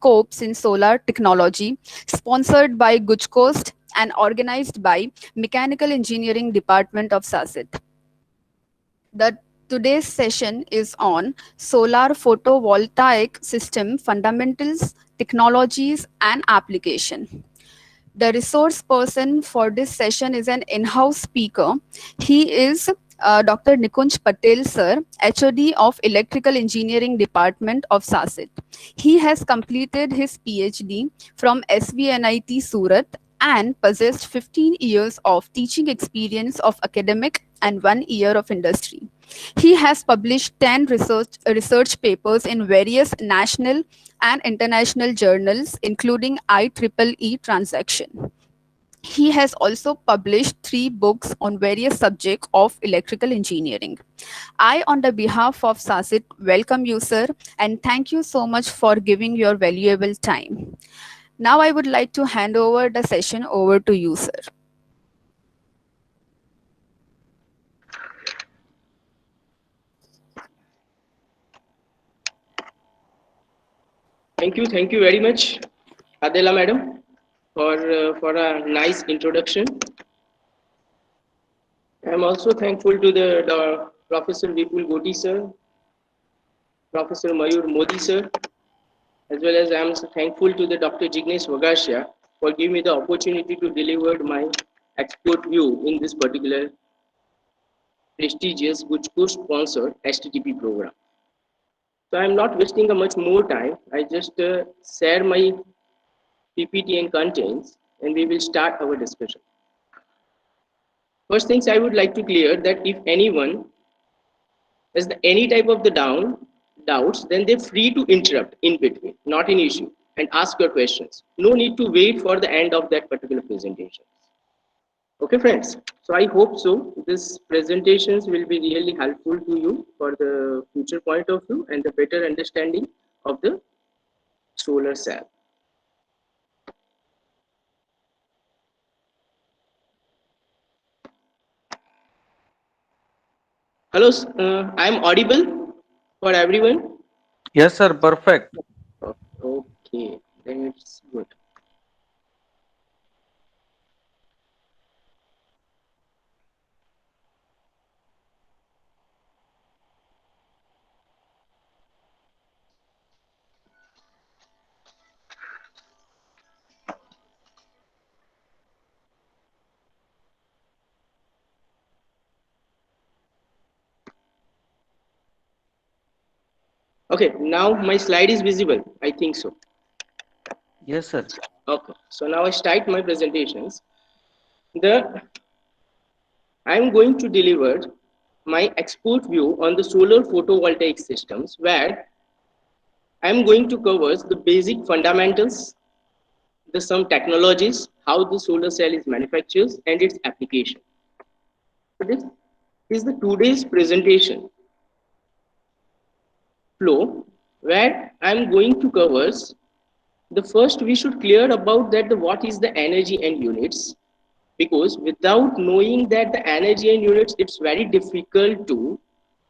Scopes in Solar Technology, sponsored by Guj and organized by Mechanical Engineering Department of SASIT. The today's session is on solar photovoltaic system fundamentals, technologies, and application. The resource person for this session is an in-house speaker. He is Dr. Nikunj Patel, sir, HOD of Electrical Engineering Department of SASIT. He has completed his PhD from SVNIT Surat and possessed 15 years of teaching experience of academic and 1 year of industry. He has published 10 research papers in various national and international journals, including IEEE Transaction. He has also published 3 books on various subjects of electrical engineering. I, on the behalf of SASIT, welcome you, sir, and thank you so much for giving your valuable time. Now, I would like to hand over the session over to you, sir. Thank you very much, Adela madam, for a nice introduction. I'm also thankful to the Professor Vipul Goti sir, Professor Mayur Modi sir, as well as I'm thankful to the Dr. Jignesh Vagasya for giving me the opportunity to deliver my expert view in this particular prestigious Guchkur sponsored STTP program. So I'm not wasting a much more time. I just share my PPT and contents, and we will start our discussion. First things I would like to clear that if anyone has any type of the doubts, then they're free to interrupt in between, not an issue, and ask your questions. No need to wait for the end of that particular presentation. Okay, friends. So I hope so. These presentations will be really helpful to you for the future point of view and the better understanding of the solar cell. Hello, I'm audible for everyone. Yes, sir. Perfect. Okay, that's good. Okay, now my slide is visible. I think so. Yes, sir. Okay, so now I start my presentations. The I'm going to deliver my expert view on the solar photovoltaic systems, where I'm going to cover the basic fundamentals, the some technologies, how the solar cell is manufactured, and its application. So this is the today's presentation flow, where I'm going to cover the first. We should clear about that the what is the energy and units, because without knowing that the energy and units, it's very difficult to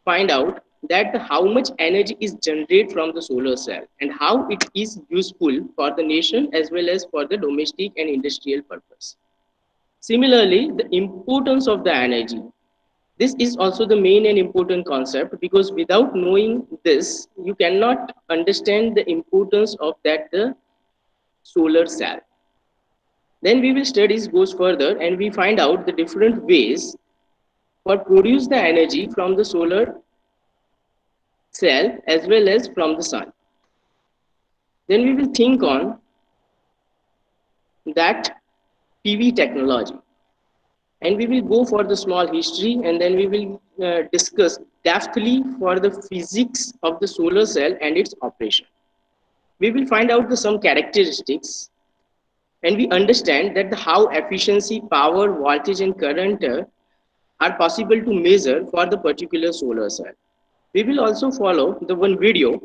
find out that how much energy is generated from the solar cell and how it is useful for the nation as well as for the domestic and industrial purpose. Similarly, the importance of the energy, this is also the main and important concept, because without knowing this you cannot understand the importance of that the solar cell. Then we will studies goes further and we find out the different ways for produce the energy from the solar cell as well as from the sun. Then we will think on that PV technology, and we will go for the small history, and then we will discuss deftly for the physics of the solar cell and its operation. We will find out the some characteristics, and we understand that the how efficiency, power, voltage, and current are possible to measure for the particular solar cell. We will also follow the one video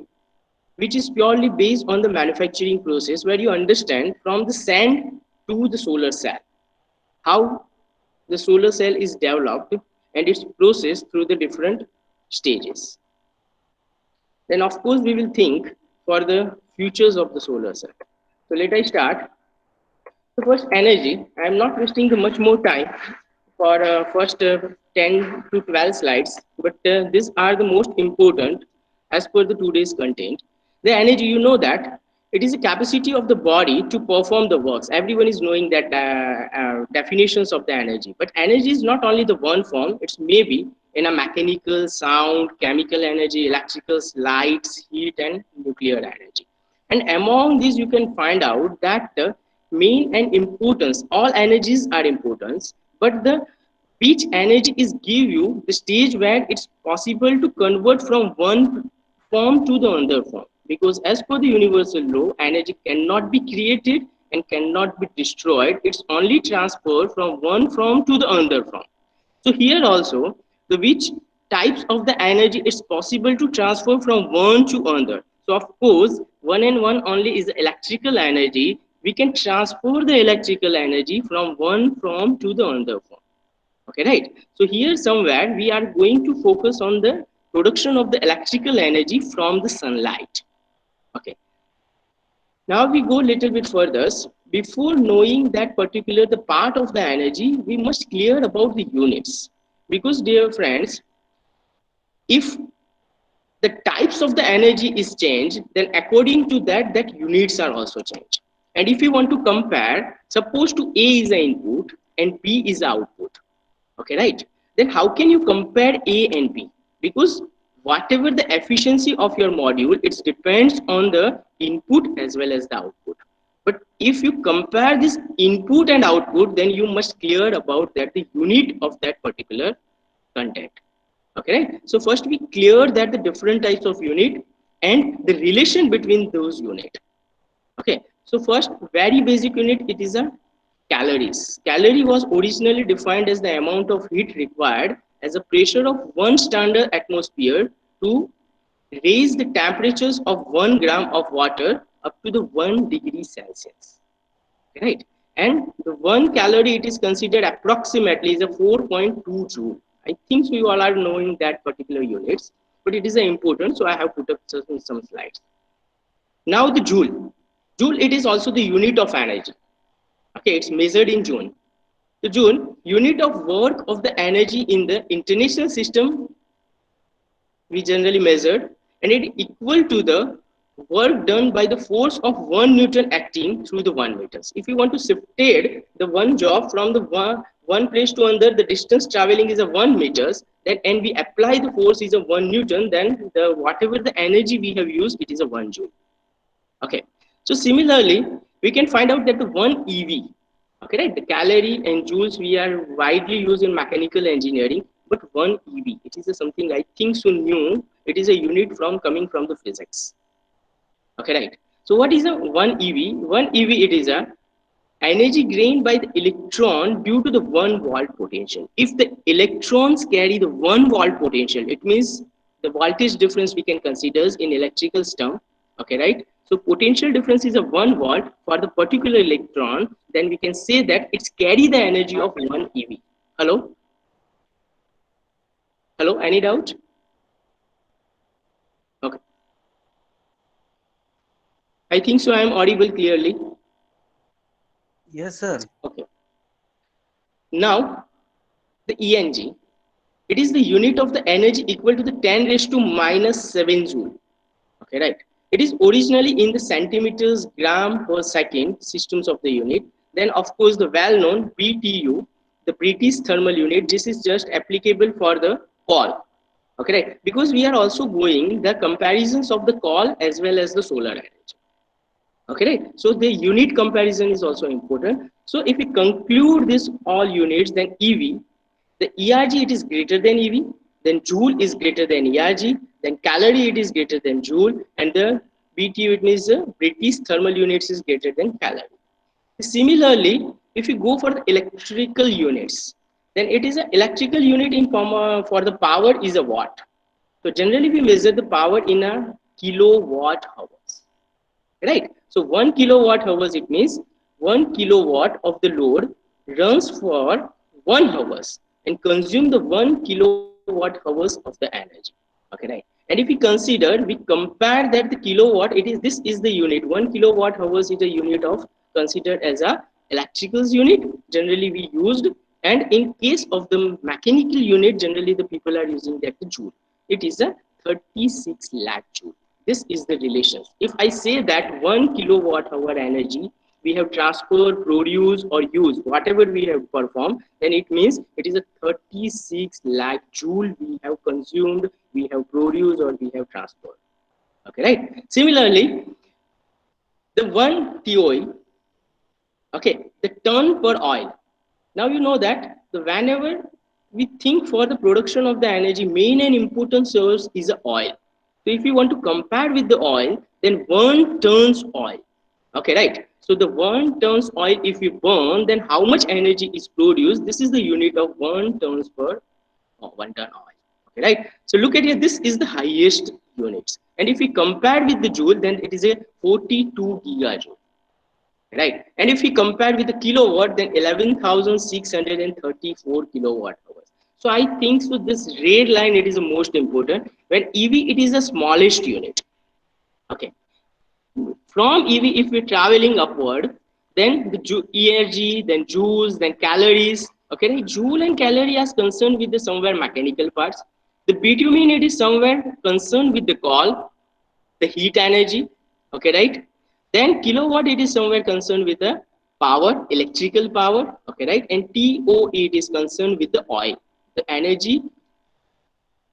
which is purely based on the manufacturing process, where you understand from the sand to the solar cell how the solar cell is developed and its process through the different stages. Then of course we will think for the futures of the solar cell. So let I start. So first, energy. I am not wasting much more time for first 10 to 12 slides, but these are the most important as per the today's content. The energy, you know that it is the capacity of the body to perform the works. Everyone is knowing that definitions of the energy, but energy is not only the one form. It's maybe in a mechanical, sound, chemical energy, electrical, lights, heat, and nuclear energy. And among these, you can find out that the main and importance, all energies are importance, but the which energy is give you the stage where it's possible to convert from one form to the other form. Because as per the universal law, energy cannot be created and cannot be destroyed. It's only transferred from one form to the other form. So here also, the which types of the energy is possible to transfer from one to another. So of course, one and one only is electrical energy. We can transfer the electrical energy from one form to the other form. Okay, right? So here somewhere we are going to focus on the production of the electrical energy from the sunlight. Okay. Now we go a little bit further. Before knowing that particular the part of the energy, we must clear about the units. Because dear friends, if the types of the energy is changed, then according to that, that units are also changed. And if you want to compare, suppose to A is the input and B is the output. Okay, right? Then how can you compare A and B? Because whatever the efficiency of your module, it depends on the input as well as the output. But if you compare this input and output, then you must clear about that the unit of that particular content. Okay, right? So first we clear that the different types of unit and the relation between those unit. Okay, so first very basic unit, it is a calories. Calorie was originally defined as the amount of heat required as a pressure of one standard atmosphere to raise the temperatures of 1 gram of water up to the 1 degree Celsius. Right? And the 1 calorie it is considered approximately is a 4.2 joule. I think so you all are knowing that particular units, but it is important, so I have put up some slides. Now the joule. Joule, it is also the unit of energy. Okay, it's measured in joule. The joule, unit of work of the energy in the international system, we generally measured, and it equal to the work done by the force of 1 Newton acting through the 1 meters. If you want to shifted the one job from the one place to another, the distance traveling is a 1 meters, then and we apply the force is a 1 Newton, then the whatever the energy we have used, it is a 1 joule. Okay, so similarly, we can find out that the 1 EV, okay, right, the calorie and joules we are widely used in mechanical engineering, but 1 EV, it is a something I think so new, it is a unit from coming from the physics. Okay, right. So what is a 1 EV? 1 EV, it is a energy gained by the electron due to the 1 volt potential. If the electrons carry the 1 volt potential, it means the voltage difference we can consider in electrical term. Okay, right? So potential difference is a 1 volt for the particular electron, then we can say that it's carry the energy of 1 EV. Hello? Hello, any doubt? Okay. I think so I am audible clearly. Yes, sir. Okay. Now, the ENG, it is the unit of the energy equal to the 10 raised to minus 7 joule. Okay, right. It is originally in the centimeters gram per second systems of the unit. Then, of course, the well-known BTU, the British thermal unit. This is just applicable for the call. Okay, right. Because we are also going the comparisons of the call as well as the solar energy. Okay, right? So the unit comparison is also important. So if we conclude this all units, then EV, the ERG it is greater than EV, then joule is greater than ERG, then calorie it is greater than joule, and the BTU it means the British thermal units is greater than calorie. Similarly, if you go for the electrical units, then it is an electrical unit in form of, for the power is a watt. So generally we measure the power in a kilowatt hours. Right? So 1 kilowatt hours, it means 1 kilowatt of the load runs for 1 hours and consume the 1 kilowatt hours of the energy. Okay, right? And if we consider, we compare that the kilowatt, it is, this is the unit. 1 kilowatt hours is a unit of, considered as a electrical unit. Generally we used, and in case of the mechanical unit, generally the people are using that joule. It is a 36 lakh joule. This is the relation. If I say that 1 kilowatt hour energy we have transferred, produced, or used, whatever we have performed, then it means it is a 36 lakh joule we have consumed, we have produced, or we have transferred. Okay, right? Similarly, the one TOE, okay, the ton per oil. Now you know that the whenever we think for the production of the energy, main and important source is the oil. So if you want to compare with the oil, then 1 tons oil. Okay, right? So the 1 tons oil, if you burn, then how much energy is produced? This is the unit of 1 tons per 1 ton oil. Okay, right? So look at here, this is the highest units. And if we compare with the joule, then it is a 42 gigajoule. Right? And if we compare with the kilowatt, then 11,634 kilowatt hours. So I think so this red line, it is the most important. When EV, it is the smallest unit. Okay. From EV, if we're traveling upward, then the energy, then joules, then calories. Okay, right? Joule and calorie are concerned with the somewhere mechanical parts. The bitumen, it is somewhere concerned with the call, the heat energy. Okay, right? Then kilowatt, it is somewhere concerned with the power, electrical power. Okay, right? And TOE, it is concerned with the oil, the energy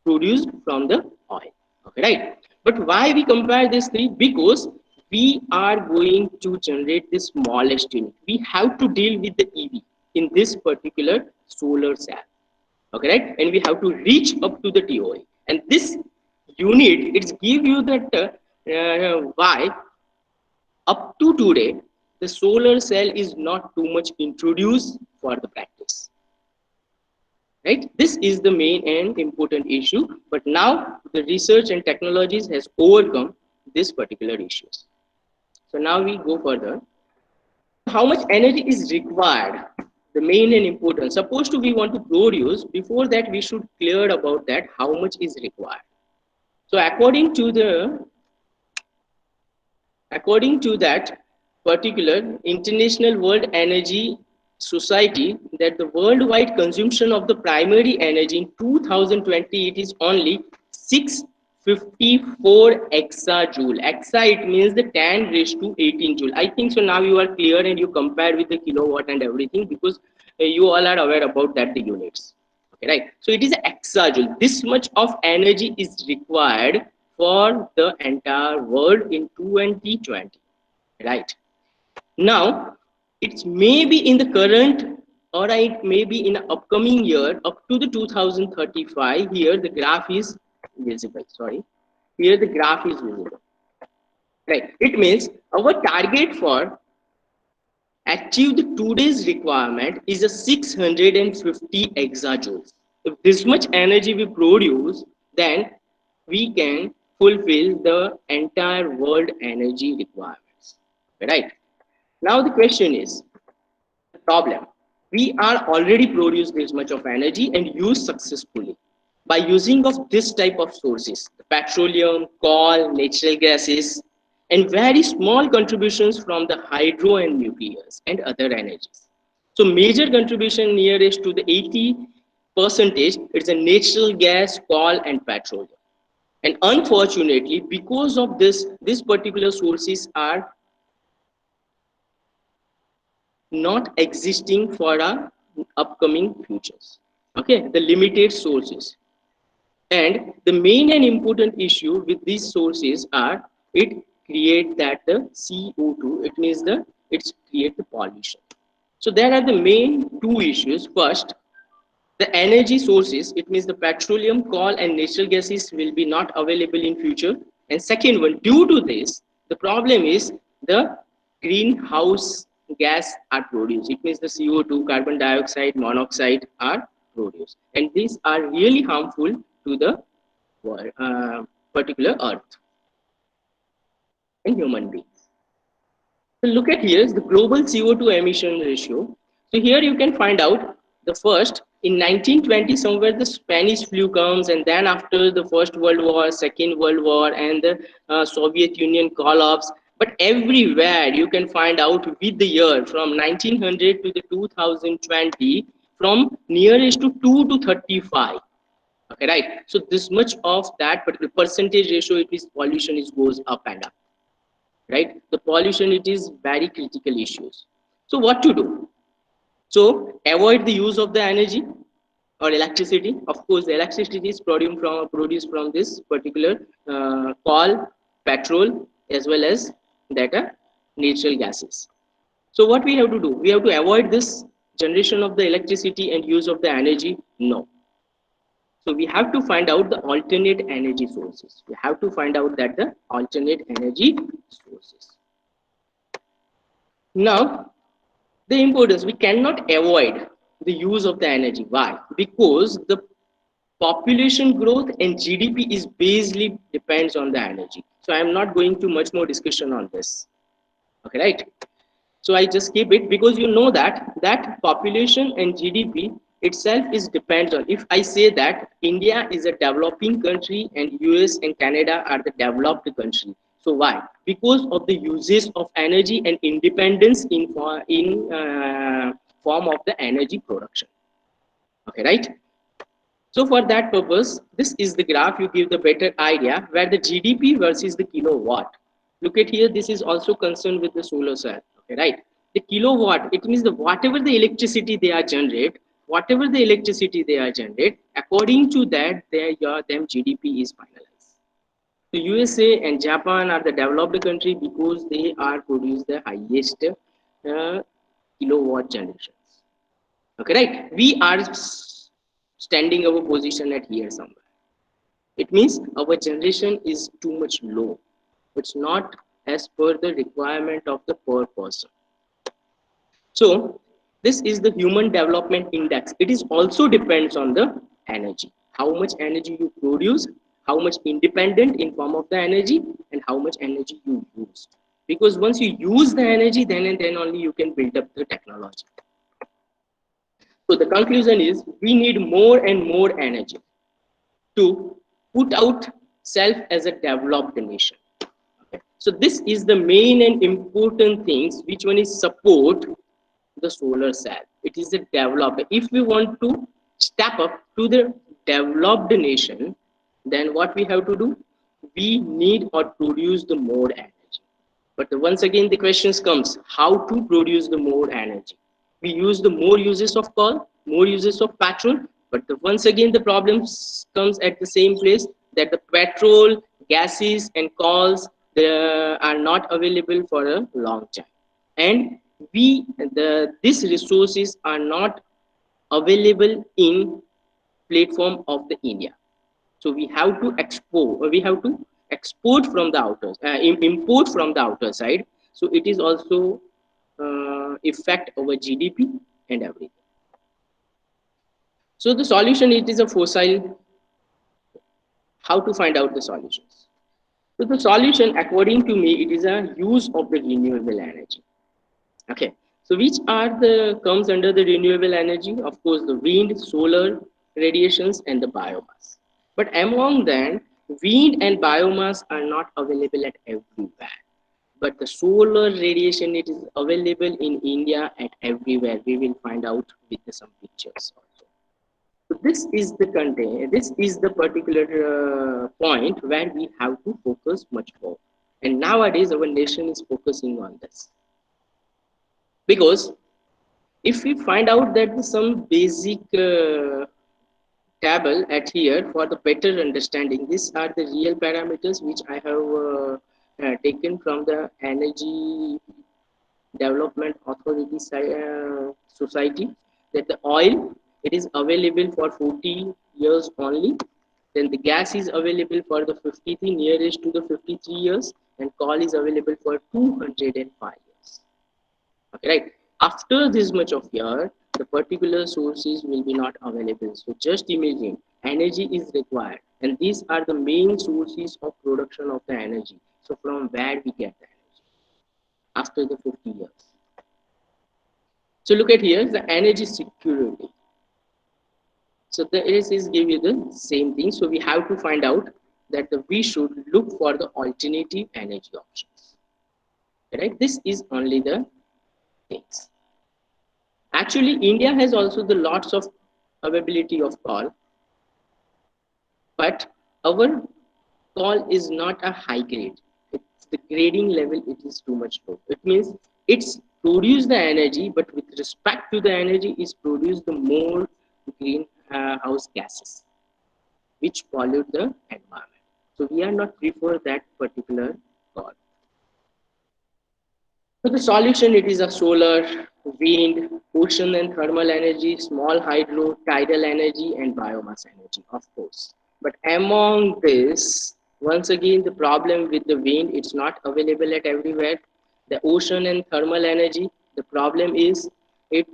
produced from the oil. Okay, right? But why we compare these three? Because we are going to generate the smallest unit. We have to deal with the EV in this particular solar cell. Okay, right? And we have to reach up to the TOE. And this unit, it's give you that why up to today the solar cell is not too much introduced for the practice. Right, this is the main and important issue, but now the research and technologies has overcome this particular issues. So now we go further. How much energy is required, the main and important, supposed to we want to produce, before that we should clear about that how much is required. So according to that particular International World Energy Society, that the worldwide consumption of the primary energy in 2020, it is only 654 exajoule. Exa, it means the 10 raised to 18 joule. I think so now you are clear and you compare with the kilowatt and everything, because you all are aware about that the units. Okay, right? So it is exajoule. This much of energy is required for the entire world in 2020. Right? Now, it may be in the current, or it may be in the upcoming year up to the 2035. Here the graph is visible. Sorry, here the graph is visible. Right. It means our target for achieve the today's requirement is a 650 exajoules. If this much energy we produce, then we can fulfill the entire world energy requirements. Right. Now the question is, the problem. We are already produced this much of energy and use successfully by using of this type of sources, the petroleum, coal, natural gases, and very small contributions from the hydro and nuclears and other energies. So major contribution nearest to the 80 percentage, it's a natural gas, coal, and petroleum. And unfortunately, because of this, these particular sources are not existing for our upcoming futures. Okay, the limited sources. And the main and important issue with these sources are it create that the CO2, it means the it's create the pollution. So there are the main two issues. First, the energy sources, it means the petroleum, coal, and natural gases will be not available in future. And second one, due to this, the problem is the greenhouse gas are produced. It means the CO2, carbon dioxide, monoxide are produced. And these are really harmful to the particular earth and human beings. So look at here is the global CO2 emission ratio. So here you can find out The first in 1920 somewhere the Spanish flu comes, and then after the First World War, Second World War, and the Soviet Union collapse. But everywhere you can find out with the year from 1900 to the 2020, from nearest to 2 to 35. Okay, right? So this much of that particular percentage ratio, it is pollution is goes up and up, right? The pollution, it is very critical issues. So what to do? So avoid the use of the energy or electricity. Of course, the electricity is produced from this particular coal, petrol, as well as that natural gases. So what we have to do? We have to avoid this generation of the electricity and use of the energy. No. So we have to find out the alternate energy sources. We have to find out that the alternate energy sources. Now, the importance, we cannot avoid the use of the energy. Why? Because the population growth and GDP is basically depends on the energy. So I am not going to much more discussion on this. Okay, right? So I just keep it because you know that population and GDP itself is depends on. If I say that India is a developing country and US and Canada are the developed country, so why? Because of the uses of energy and independence in form of the energy production. Okay, right? So for that purpose, this is the graph you give the better idea where the GDP versus the kilowatt. Look at here, this is also concerned with the solar cell. Okay, right? The kilowatt, it means the whatever the electricity they are generate, according to that, them GDP is finalized. The USA and Japan are the developed country because they are produce the highest kilowatt generations. Okay, right? We are standing our position at here somewhere. It means our generation is too much low. It's not as per the requirement of the per person. So this is the human development index. It is also depends on the energy. How much energy you produce, how much independent in form of the energy, and how much energy you use. Because once you use the energy, then and then only you can build up the technology. So the conclusion is we need more and more energy to put out self as a developed nation. Okay. So this is the main and important things which one is support the solar cell. It is a developed. If we want to step up to the developed nation, then what we have to do? We need or produce the more energy. But once again, the questions comes, how to produce the more energy? We use the more uses of coal, more uses of petrol, but once again, the problems comes at the same place that the petrol, gases, and coals they are not available for a long time, and these resources are not available in platform of the India. So we have to export from the import from the outer side. So it is also affect our GDP and everything. So the solution, it is a fossil. How to find out the solutions? So the solution, according to me, it is a use of the renewable energy. Okay. So which are the comes under the renewable energy? Of course, the wind, solar, radiations, and the biomass. But among them, wind and biomass are not available at everywhere. But the solar radiation, it is available in India at everywhere. We will find out with some pictures also. So this is the content. This is the particular point where we have to focus much more. And nowadays, our nation is focusing on this because if we find out that some basic table at here for the better understanding, these are the real parameters which I have taken from the Energy Development Authority Society, that the oil, it is available for 40 years only, then the gas is available for the 53 nearest to the 53 years, and coal is available for 205 years. Okay, right? After this much of year, the particular sources will be not available. So just imagine, energy is required, and these are the main sources of production of the energy. So from where we get the energy after the 50 years? So look at here, the energy security. So the is give you the same thing. So we have to find out that we should look for the alternative energy options. Right? This is only the things. Actually, India has also the lots of availability of coal, but our coal is not a high grade. It's the grading level, it is too much low. It means it's produce the energy, but with respect to the energy, is produce the more greenhouse gases, which pollute the environment. So we are not prefer that particular coal. So the solution, it is a solar, wind, ocean and thermal energy, small hydro, tidal energy, and biomass energy, of course. But among this, once again, the problem with the wind, it's not available at everywhere. The ocean and thermal energy, the problem is it's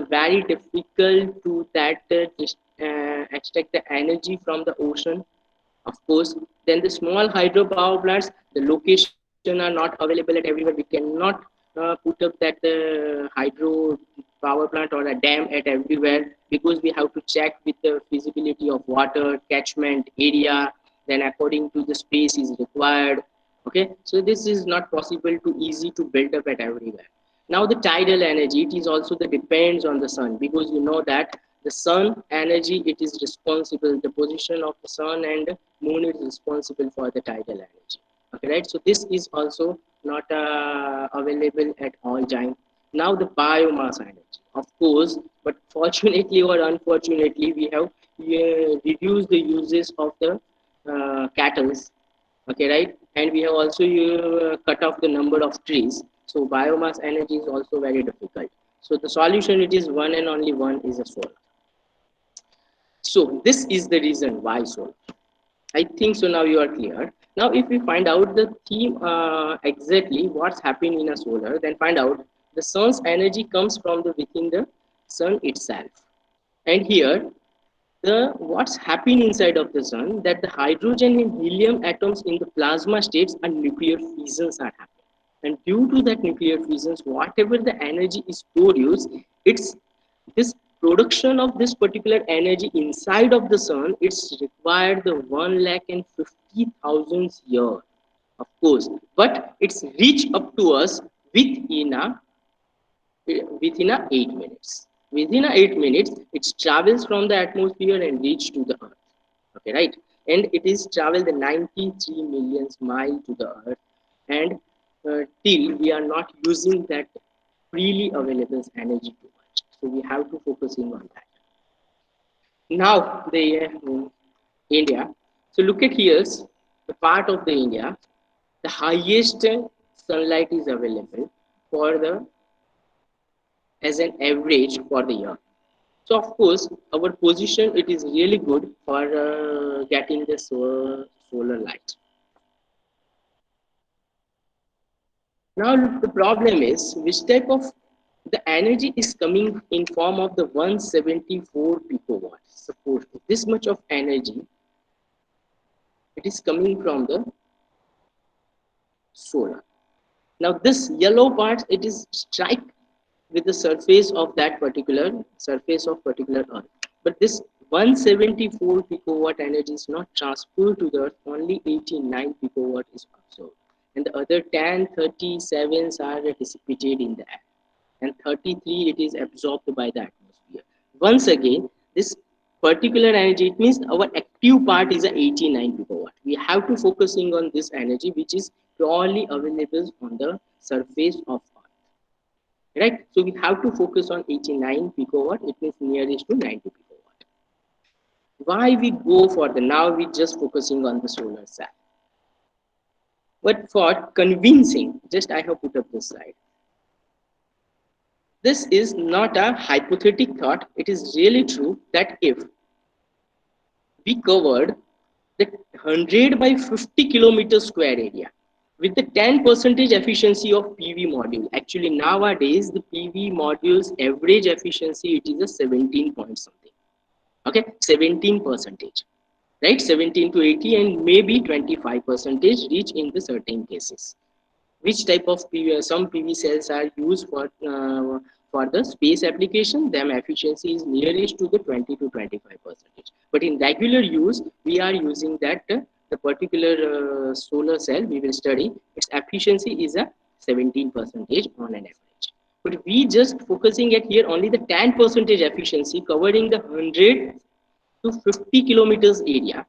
very difficult to extract the energy from the ocean, of course. Then the small hydropower plants, the location are not available at everywhere. We cannot put up that hydro power plant or a dam at everywhere, because we have to check with the feasibility of water catchment area, then according to the space is required. Okay, so this is not possible to easy to build up at everywhere. Now the tidal energy, it is also the depends on the sun, because you know that the sun energy, it is responsible, the position of the sun and moon is responsible for the tidal energy. Okay, right? So this is also not available at all time. Now the biomass energy, of course, but fortunately or unfortunately, we have reduced the uses of the cattle. Okay, right? And we have also cut off the number of trees. So biomass energy is also very difficult. So the solution, it is one and only one, is a solar. So this is the reason why solar. I think so. Now you are clear. Now, if we find out the theme exactly what's happening in a solar, then find out the sun's energy comes from the within the sun itself. And here, the what's happening inside of the sun, that the hydrogen and helium atoms in the plasma states and nuclear fusions are happening. And due to that nuclear fusions, whatever the energy is produced, it's this production of this particular energy inside of the sun, it's required the 1,50,000 year, of course, but it's reach up to us within a within a 8 minutes. Within a 8 minutes, it travels from the atmosphere and reach to the earth. Okay, right? And it is traveled the 93 million miles to the earth, and till we are not using that freely available energy too much. So we have to focusing on that. Now the India. So look at here's the part of the India. The highest sunlight is available for the as an average for the year. So of course, our position, it is really good for getting the solar light. Now the problem is which type of the energy is coming in form of the 174 picowatts. Suppose this much of energy, it is coming from the solar. Now this yellow part, it is strike with the surface of that particular surface of particular earth. But this 174 picowatt energy is not transferred to the earth, only 89 picowatt is absorbed. And the other 10, 37s are dissipated in the air. And 33, it is absorbed by the atmosphere. Once again, this particular energy, it means our active part is a 89 picowatt. We have to focusing on this energy, which is purely available on the surface of earth. Right? So we have to focus on 89 picowatt, it means nearest to 90 picowatt. Why we go for the, now we just focusing on the solar cell. But for convincing, just I have put up this slide. This is not a hypothetical thought, it is really true that if we covered the 100 by 50 kilometer square area with the 10% efficiency of PV module. Actually, nowadays the PV modules average efficiency, it is a 17 point something. Okay, 17%, right? 17 to 80 and maybe 25% reach in the certain cases. Which type of PV? Some PV cells are used For the space application, them efficiency is nearest to the 20 to 25%. But in regular use, we are using that the particular solar cell we will study, its efficiency is a 17% on an average. But we just focusing at here only the 10% efficiency covering the 100 to 50 kilometers area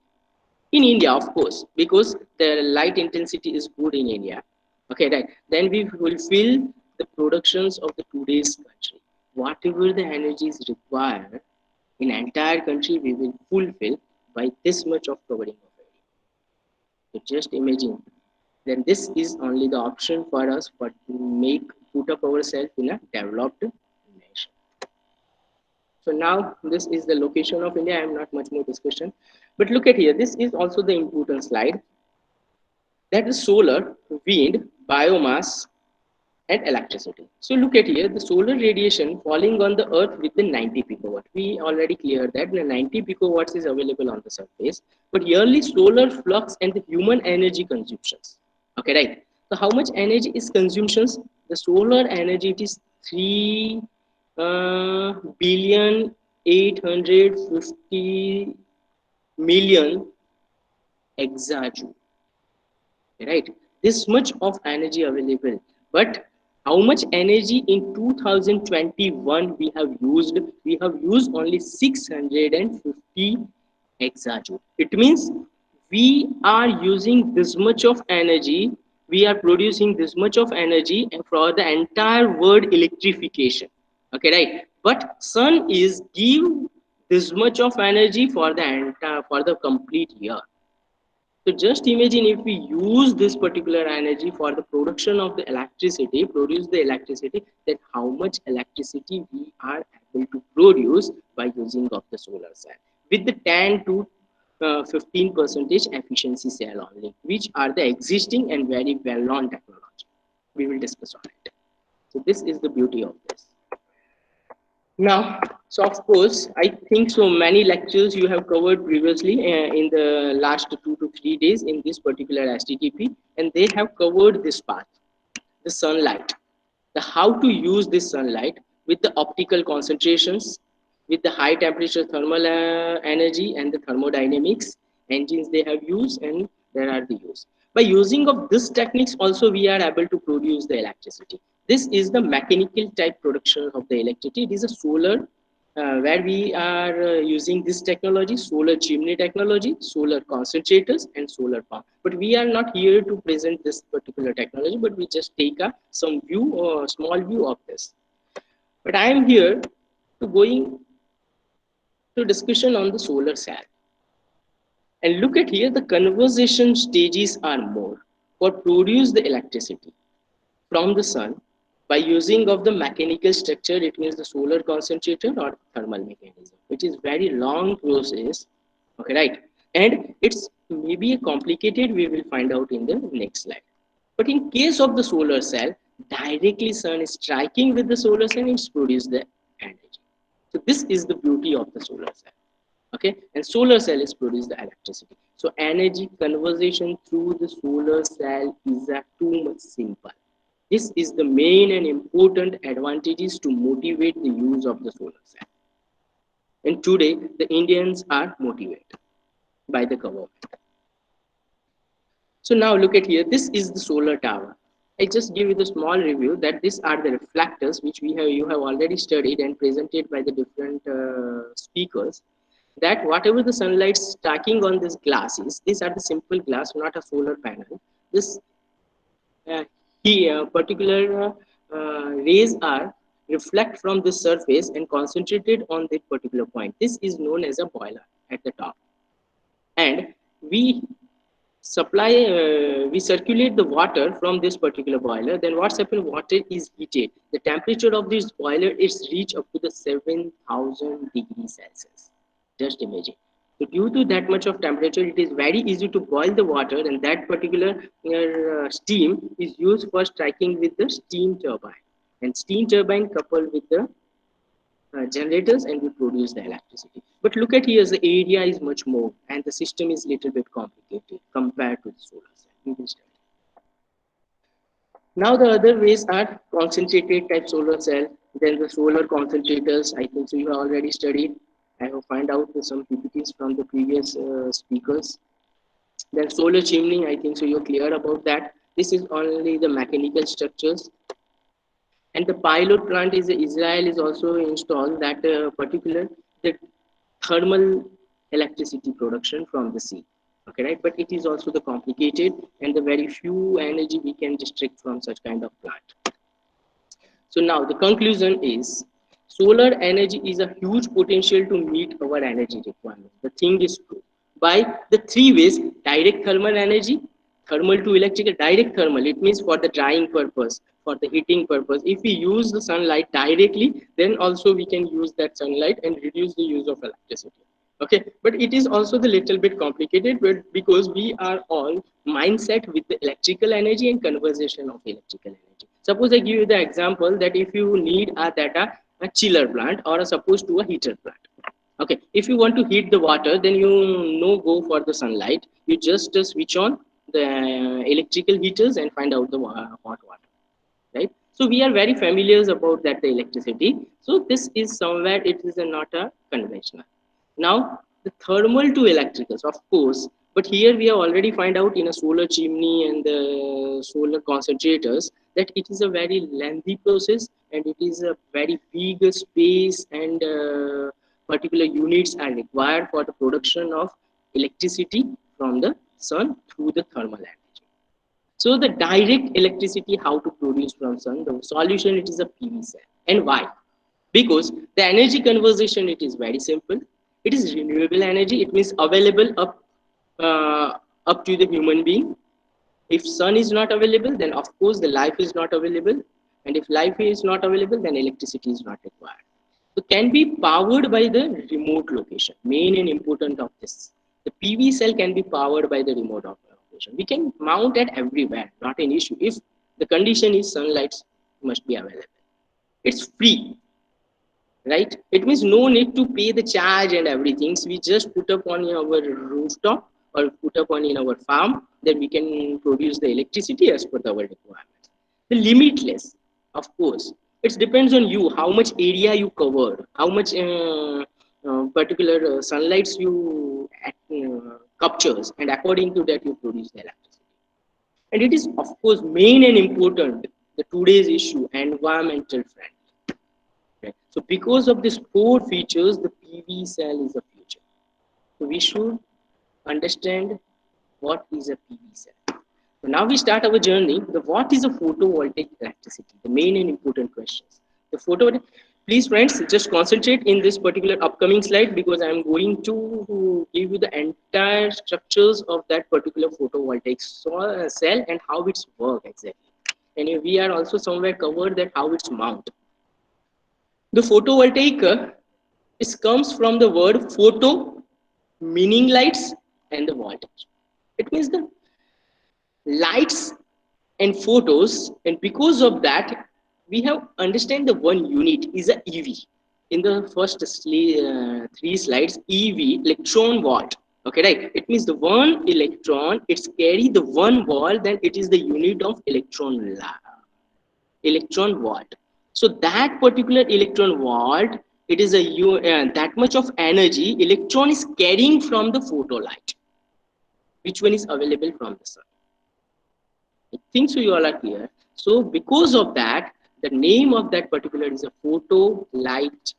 in India, of course, because the light intensity is good in India. Okay, right. Then we fulfill the productions of the today's country. Whatever the energy is required in entire country, we will fulfill by this much of covering of area. So just imagine. Then this is only the option for us for to make put up ourselves in a developed nation. So now this is the location of India. I am not much more discussion, but look at here. This is also the important slide. That is solar, wind, biomass, and electricity. So look at here, the solar radiation falling on the earth with the 90 picowatt. We already cleared that the 90 picowatts is available on the surface, but yearly solar flux and the human energy consumptions. Okay, right. So how much energy is consumptions? The solar energy it is 3 billion 850 million exajoule, right? This much of energy available, but how much energy in 2021 we have used? We have used only 650 exajoule. It means we are using this much of energy, we are producing this much of energy for the entire world electrification. Okay, right? But sun is give this much of energy for the entire for the complete year. So just imagine if we use this particular energy for the production of the electricity, produce the electricity, then how much electricity we are able to produce by using of the solar cell with the 10 to 15 percentage efficiency cell only, which are the existing and very well-known technology. We will discuss on it. So this is the beauty of this. Now, so of course, I think so many lectures you have covered previously in the last 2 to 3 days in this particular STTP, and they have covered this part, the sunlight, the how to use this sunlight with the optical concentrations, with the high temperature thermal energy and the thermodynamics engines they have used, and there are the use. By using of these techniques also we are able to produce the electricity. This is the mechanical type production of the electricity. It is a solar where we are using this technology, solar chimney technology, solar concentrators, and solar pump. But we are not here to present this particular technology, but we just take a some view or small view of this. But I am here to going to discussion on the solar cell. And look at here, the conversion stages are more for produce the electricity from the sun by using of the mechanical structure. It means the solar concentrator or thermal mechanism, which is very long process. Okay, right? And it's maybe a complicated, we will find out in the next slide. But in case of the solar cell, directly sun is striking with the solar cell, it's produce the energy. So this is the beauty of the solar cell. Okay, and solar cell is produce the electricity. So energy conversion through the solar cell is too much simple. This is the main and important advantages to motivate the use of the solar cell. And today the Indians are motivated by the government. So now look at here, this is the solar tower. I just give you the small review that these are the reflectors which you have already studied and presented by the different speakers, that whatever the sunlight stacking on this glass is, these are the simple glass, not a solar panel. This here particular rays are reflect from the surface and concentrated on that particular point. This is known as a boiler at the top, and we supply we circulate the water from this particular boiler. Then what's happened, water is heated, the temperature of this boiler is reached up to the 7,000 degrees Celsius. Just imagine. So due to that much of temperature, it is very easy to boil the water, and that particular steam is used for striking with the steam turbine, and steam turbine coupled with the generators, and we produce the electricity. But look at here, the area is much more and the system is little bit complicated compared to the solar cell. Now the other ways are concentrated type solar cell, Then the solar concentrators, I think so you have already studied. I have find out some PPTs from the previous speakers. Then solar chimney, I think so you're clear about that. This is only the mechanical structures. And the pilot plant is Israel is also installed that particular the thermal electricity production from the sea. Okay, right? But it is also the complicated and the very few energy we can district from such kind of plant. So now the conclusion is solar energy is a huge potential to meet our energy requirement. The thing is true. By the three ways, direct thermal energy, thermal to electrical, direct thermal, it means for the drying purpose, for the heating purpose. If we use the sunlight directly, then also we can use that sunlight and reduce the use of electricity. Okay, but it is also the little bit complicated, but because we are all mindset with the electrical energy and conversion of electrical energy. Suppose I give you the example that if you need a chiller plant or a suppose to a heater plant. Okay, if you want to heat the water, then you no go for the sunlight, you just switch on the electrical heaters and find out the hot water, right? So we are very familiar about that the electricity. So this is somewhere it is not a conventional. Now the thermal to electricals, of course, but here we have already find out in a solar chimney and the solar concentrators that it is a very lengthy process and it is a very big space and particular units are required for the production of electricity from the sun through the thermal energy. So the direct electricity, how to produce from sun, the solution it is a PV cell. And why? Because the energy conversion it is very simple. It is renewable energy. It means available up to the human being. If sun is not available, then of course the life is not available. And if life is not available, then electricity is not required. So can be powered by the remote location. Main and important of this. The PV cell can be powered by the remote location. We can mount it everywhere, not an issue. If the condition is sunlight must be available. It's free, right? It means no need to pay the charge and everything. So we just put up on our rooftop or put up on in our farm, then we can produce the electricity as per our requirements. The limitless, of course, it depends on you how much area you cover, how much particular sunlights you captures, and according to that you produce the electricity. And it is of course main and important the today's issue environmental friendly. Right? So because of these four features, the PV cell is a future. So we should understand what is a PV cell. So now we start our journey. The what is a photovoltaic electricity? The main and important questions. The photovoltaic. Please, friends, just concentrate in this particular upcoming slide because I am going to give you the entire structures of that particular photovoltaic cell and how it's work exactly. And we are also somewhere covered that how it's mount. The photovoltaic it comes from the word photo, meaning lights, and the voltage. It means the lights and photos, and because of that, we have understand the one unit is a EV. In the first three slides, EV electron volt. Okay, right? It means the one electron it's carry the one volt, then it is the unit of electron volt. So that particular electron volt, it is a that much of energy electron is carrying from the photolight, which one is available from the sun. I think so you all are clear. So because of that, the name of that particular is a photo light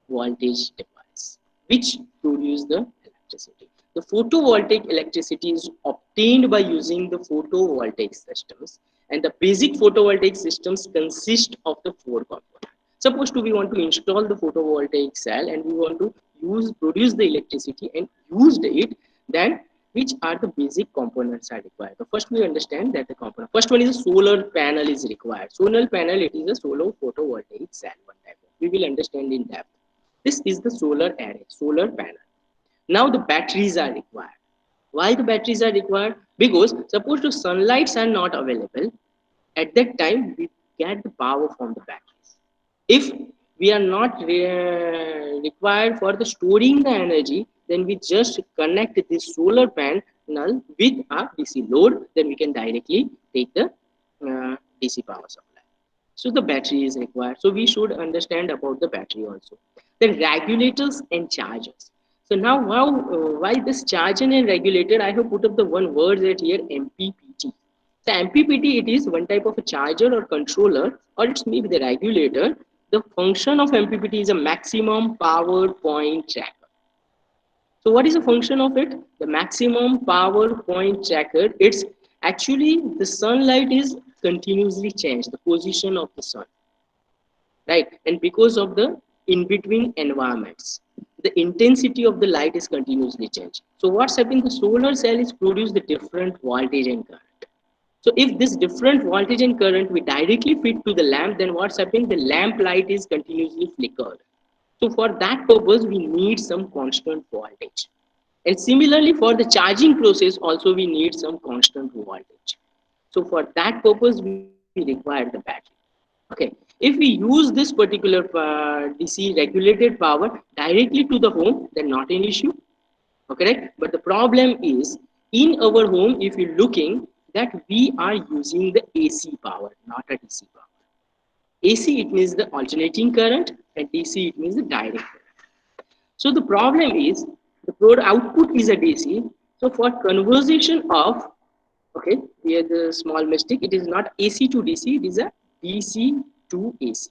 voltage device, which produce the electricity. The photovoltaic electricity is obtained by using the photovoltaic systems, and the basic photovoltaic systems consist of the four components. Suppose to we want to install the photovoltaic cell and we want to produce the electricity and use it, then which are the basic components are required. So first we understand that the component. First one is a solar panel is required. Solar panel, it is a solar photovoltaic cell one type. We will understand in depth. This is the solar array, solar panel. Now the batteries are required. Why the batteries are required? Because suppose the sunlights are not available, at that time we get the power from the batteries. If we are not required for the storing the energy, then we just connect this solar panel with a DC load, then we can directly take the DC power supply. So the battery is required. So we should understand about the battery also. The regulators and chargers. So now why this charger and regulator? I have put up the one word that here MPPT. So MPPT, it is one type of a charger or controller, or it's maybe the regulator. The function of MPPT is a maximum power point tracker. So what is the function of it? The maximum power point tracker. It's actually the sunlight is continuously changed, the position of the sun, right? And because of the in between environments, the intensity of the light is continuously changed. So what's happening? The solar cell is produce the different voltage and current. So if this different voltage and current we directly feed to the lamp, then what's happening? The lamp light is continuously flickered. So for that purpose, we need some constant voltage. And similarly, for the charging process, also we need some constant voltage. So for that purpose, we require the battery. Okay. If we use this particular DC regulated power directly to the home, then not an issue. Okay, right? But the problem is in our home, if you're looking that we are using the AC power, not a DC power. AC, it means the alternating current, and DC, it means the direct current. So the problem is the output is a DC. So for conversion of, okay, here the small mistake, it is not AC to DC, it is a DC to AC.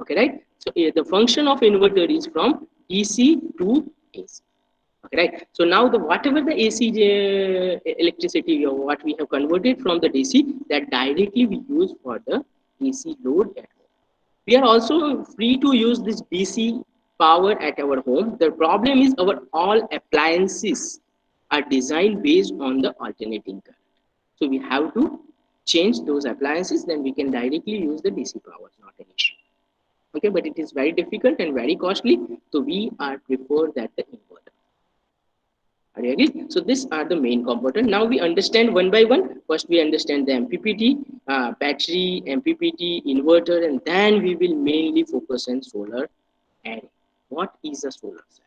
Okay, right? So here the function of inverter is from DC to AC. Okay, right? So now the whatever the AC electricity or what we have converted from the DC, that directly we use for the AC load at home. We are also free to use this DC power at our home. The problem is our all appliances are designed based on the alternating current. So we have to change those appliances, then we can directly use the DC power, not an issue. Okay, but it is very difficult and very costly. So we are prefer that the inverter. Are you agree? So these are the main component. Now we understand one by one. First we understand the MPPT, battery, MPPT, inverter, and then we will mainly focus on solar. And what is a solar cell?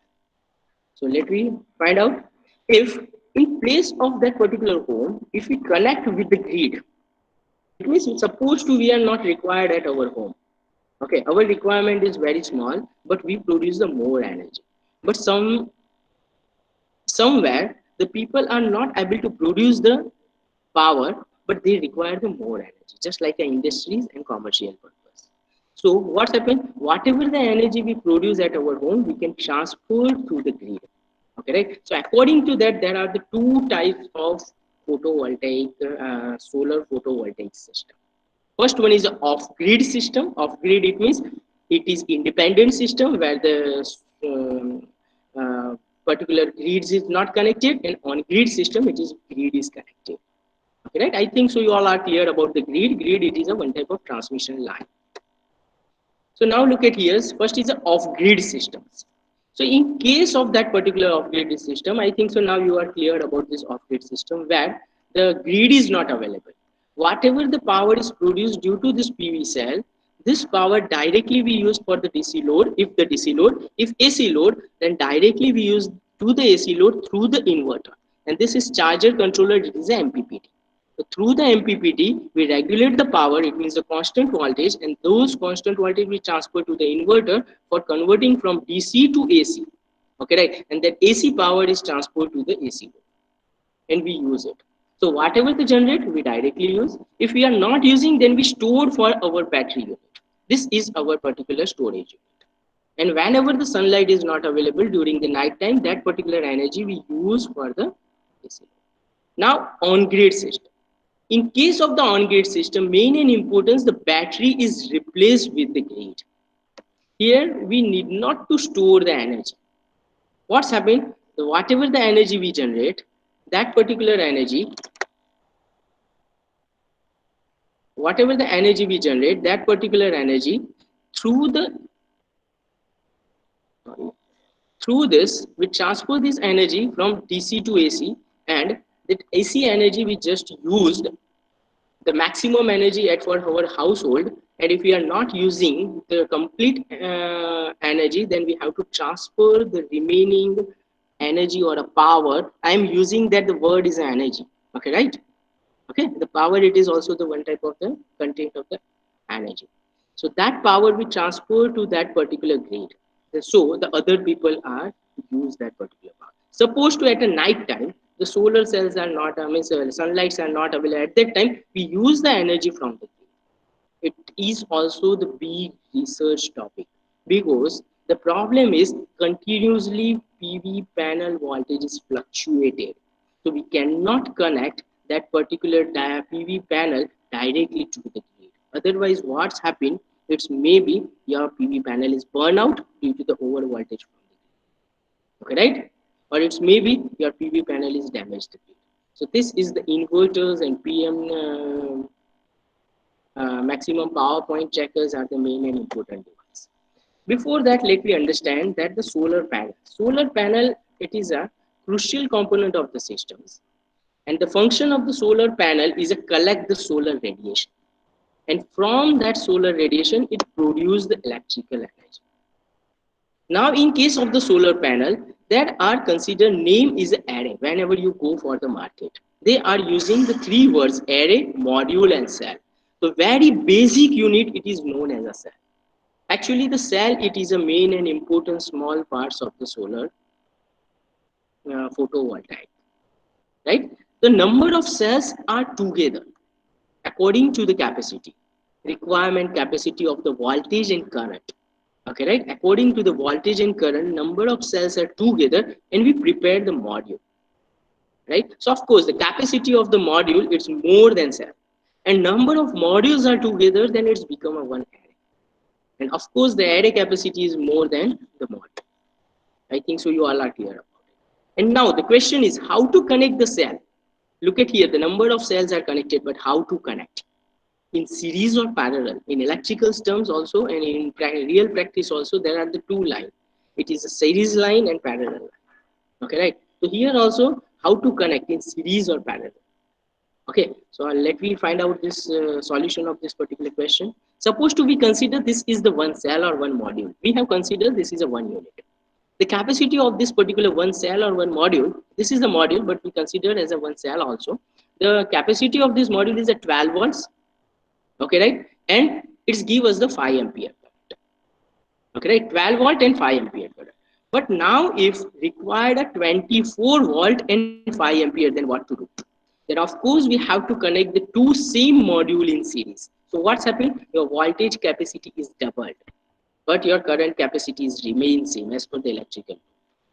So let me find out. If in place of that particular home, if we connect with the grid, it means it's supposed to we are not required at our home. Okay, our requirement is very small, but we produce the more energy. But somewhere the people are not able to produce the power, but they require the more energy, just like the industries and commercial purpose. So what's happened? Whatever the energy we produce at our home, we can transfer to the grid. Okay, right? So according to that, there are the two types of photovoltaic solar photovoltaic system. First one is off-grid system. Off-grid, it means it is independent system where the um, particular grids is not connected, and on-grid system, it is grid is connected. Okay, right? I think so. You all are clear about the grid. Grid, it is a one type of transmission line. So now look at here. First is the off-grid systems. So in case of that particular off-grid system, I think so now you are clear about this off-grid system where the grid is not available. Whatever the power is produced due to this PV cell, this power directly we use for the DC load. If the DC load, if AC load, then directly we use to the AC load through the inverter. And this is charger controller, it is a MPPT. So through the MPPT, we regulate the power, it means the constant voltage, and those constant voltage we transfer to the inverter for converting from DC to AC. Okay, right? And that AC power is transferred to the AC load, and we use it. So whatever the generate, we directly use. If we are not using, then we store for our battery unit. This is our particular storage unit. And whenever the sunlight is not available during the night time, that particular energy we use for the AC. Now, on-grid system. In case of the on-grid system, main and importance, the battery is replaced with the grid. Here, we need not to store the energy. What's happened? Whatever the energy we generate, that particular energy, whatever the energy we generate, that particular energy through the through this, we transfer this energy from DC to AC, and that AC energy we just used the maximum energy at for our household, and if we are not using the complete energy, then we have to transfer the remaining energy or a power. I am using that the word is energy. Okay, right? Okay, the power, it is also the one type of the content of the energy. So that power we transfer to that particular grid. So the other people are use that particular power. Suppose to at a night time, the solar cells are not, sunlights are not available. At that time, we use the energy from the grid. It is also the big research topic because the problem is continuously PV panel voltage is fluctuated. So we cannot connect that particular PV panel directly to the grid. Otherwise, what's happened? It's maybe your PV panel is burned out due to the over voltage from the grid. Okay, right? Or it's maybe your PV panel is damaged. So this is the inverters and maximum power point checkers are the main and important device. Before that, let me understand that the solar panel. Solar panel, it is a crucial component of the systems. And the function of the solar panel is to collect the solar radiation. And from that solar radiation, it produces the electrical energy. Now, in case of the solar panel, that are considered name is array whenever you go for the market. They are using the three words array, module, and cell. So very basic unit, it is known as a cell. Actually, the cell, it is a main and important small parts of the solar photovoltaic, right? The number of cells are together according to the capacity, requirement capacity of the voltage and current. Okay, right? According to the voltage and current, number of cells are together and we prepare the module, right? So of course, the capacity of the module, it's more than cell. And number of modules are together, then it's become a one array. And of course, the array capacity is more than the module. I think so you all are clear about it. And now the question is how to connect the cell. Look at here, the number of cells are connected, but how to connect? In series or parallel? In electrical terms also, and in real practice also, there are the two lines. It is a series line and parallel line. Okay, right? So here also, how to connect in series or parallel? Okay, so let me find out this solution of this particular question. Suppose to we consider this is the one cell or one module. We have considered this is a one unit. The capacity of this particular one cell or one module, this is the module, but we consider as a one cell also. The capacity of this module is at 12 volts. Okay, right? And it's give us the 5 ampere current. Okay, right? 12 volt and 5 ampere current. But now if required a 24 volt and 5 ampere, then what to do? Then of course we have to connect the two same module in series. So what's happening? Your voltage capacity is doubled, but your current capacity is remain same as per the electrical.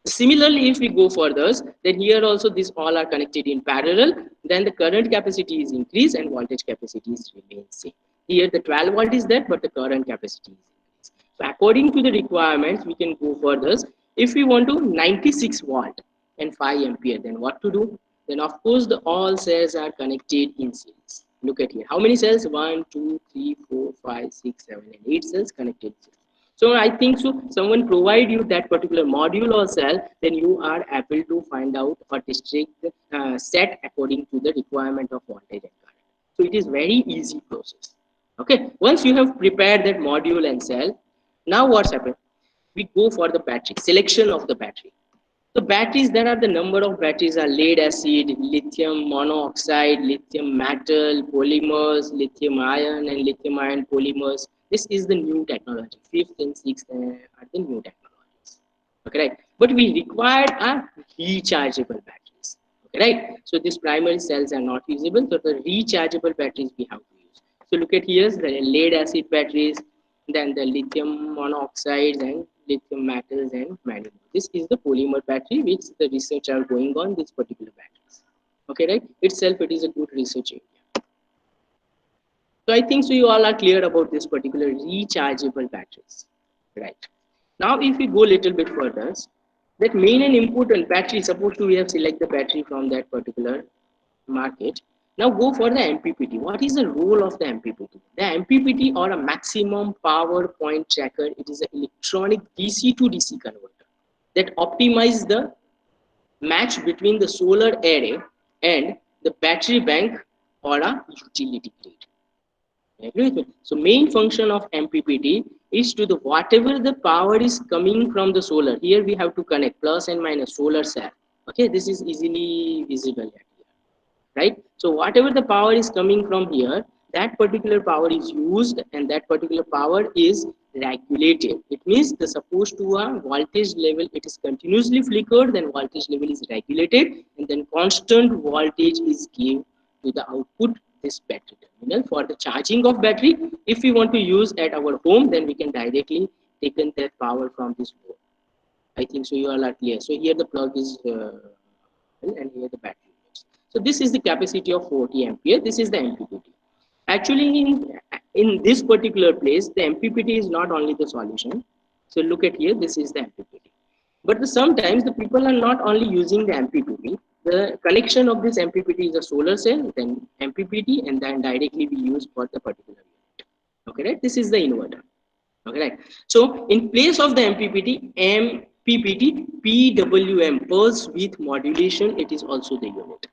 Similarly, if we go further, then here also these all are connected in parallel, then the current capacity is increased and voltage capacity is remain same. Here the 12 volt is there, but the current capacity is increased. So according to the requirements, we can go further. If we want to 96 volt and 5 ampere, then what to do? Then of course the all cells are connected in series. Look at here. How many cells? 1, 2, 3, 4, 5, 6, 7, and 8 cells connected. So I think so someone provide you that particular module or cell, then you are able to find out or district set according to the requirement of voltage and current. So it is very easy process. Okay, once you have prepared that module and cell, now what's happened? We go for the battery, selection of the battery. So batteries, there are the number of batteries are lead acid, lithium monoxide, lithium metal, polymers, lithium ion and lithium ion polymers. This is the new technology. Fifth and sixth are the new technologies. Okay, right? But we required a rechargeable batteries. Okay, right? So these primary cells are not usable. So the rechargeable batteries we have to use. So look at here, the lead acid batteries, then the lithium monoxides and lithium metals and manganese. This is the polymer battery which the research are going on this particular batteries. Okay, right? Itself it is a good research area. So I think so you all are clear about this particular rechargeable batteries. Right. Now if we go a little bit further, that main and important battery, suppose we have select the battery from that particular market. Now go for the MPPT. What is the role of the MPPT? The MPPT or a maximum power point tracker, it is an electronic DC to DC converter that optimizes the match between the solar array and the battery bank or a utility grid. Agree with me? So main function of MPPT is to the whatever the power is coming from the solar. Here we have to connect plus and minus solar cell. Okay, this is easily visible here, right? So whatever the power is coming from here, that particular power is used and that particular power is regulated. It means the supposed to a voltage level, it is continuously flickered, then voltage level is regulated, and then constant voltage is given to the output this battery terminal for the charging of battery. If we want to use at our home, then we can directly take in that power from this board. I think so you all are clear. So here the plug is and here the battery is. So this is the capacity of 40 ampere. This is the MPPT. Actually, in this particular place, the MPPT is not only the solution. So look at here, this is the MPPT. But sometimes the people are not only using the MPPT. The connection of this MPPT is a solar cell, then MPPT, and then directly we use for the particular unit. Okay, right? This is the inverter. Okay, right. So in place of the MPPT, PWM, pulse width modulation, it is also the unit.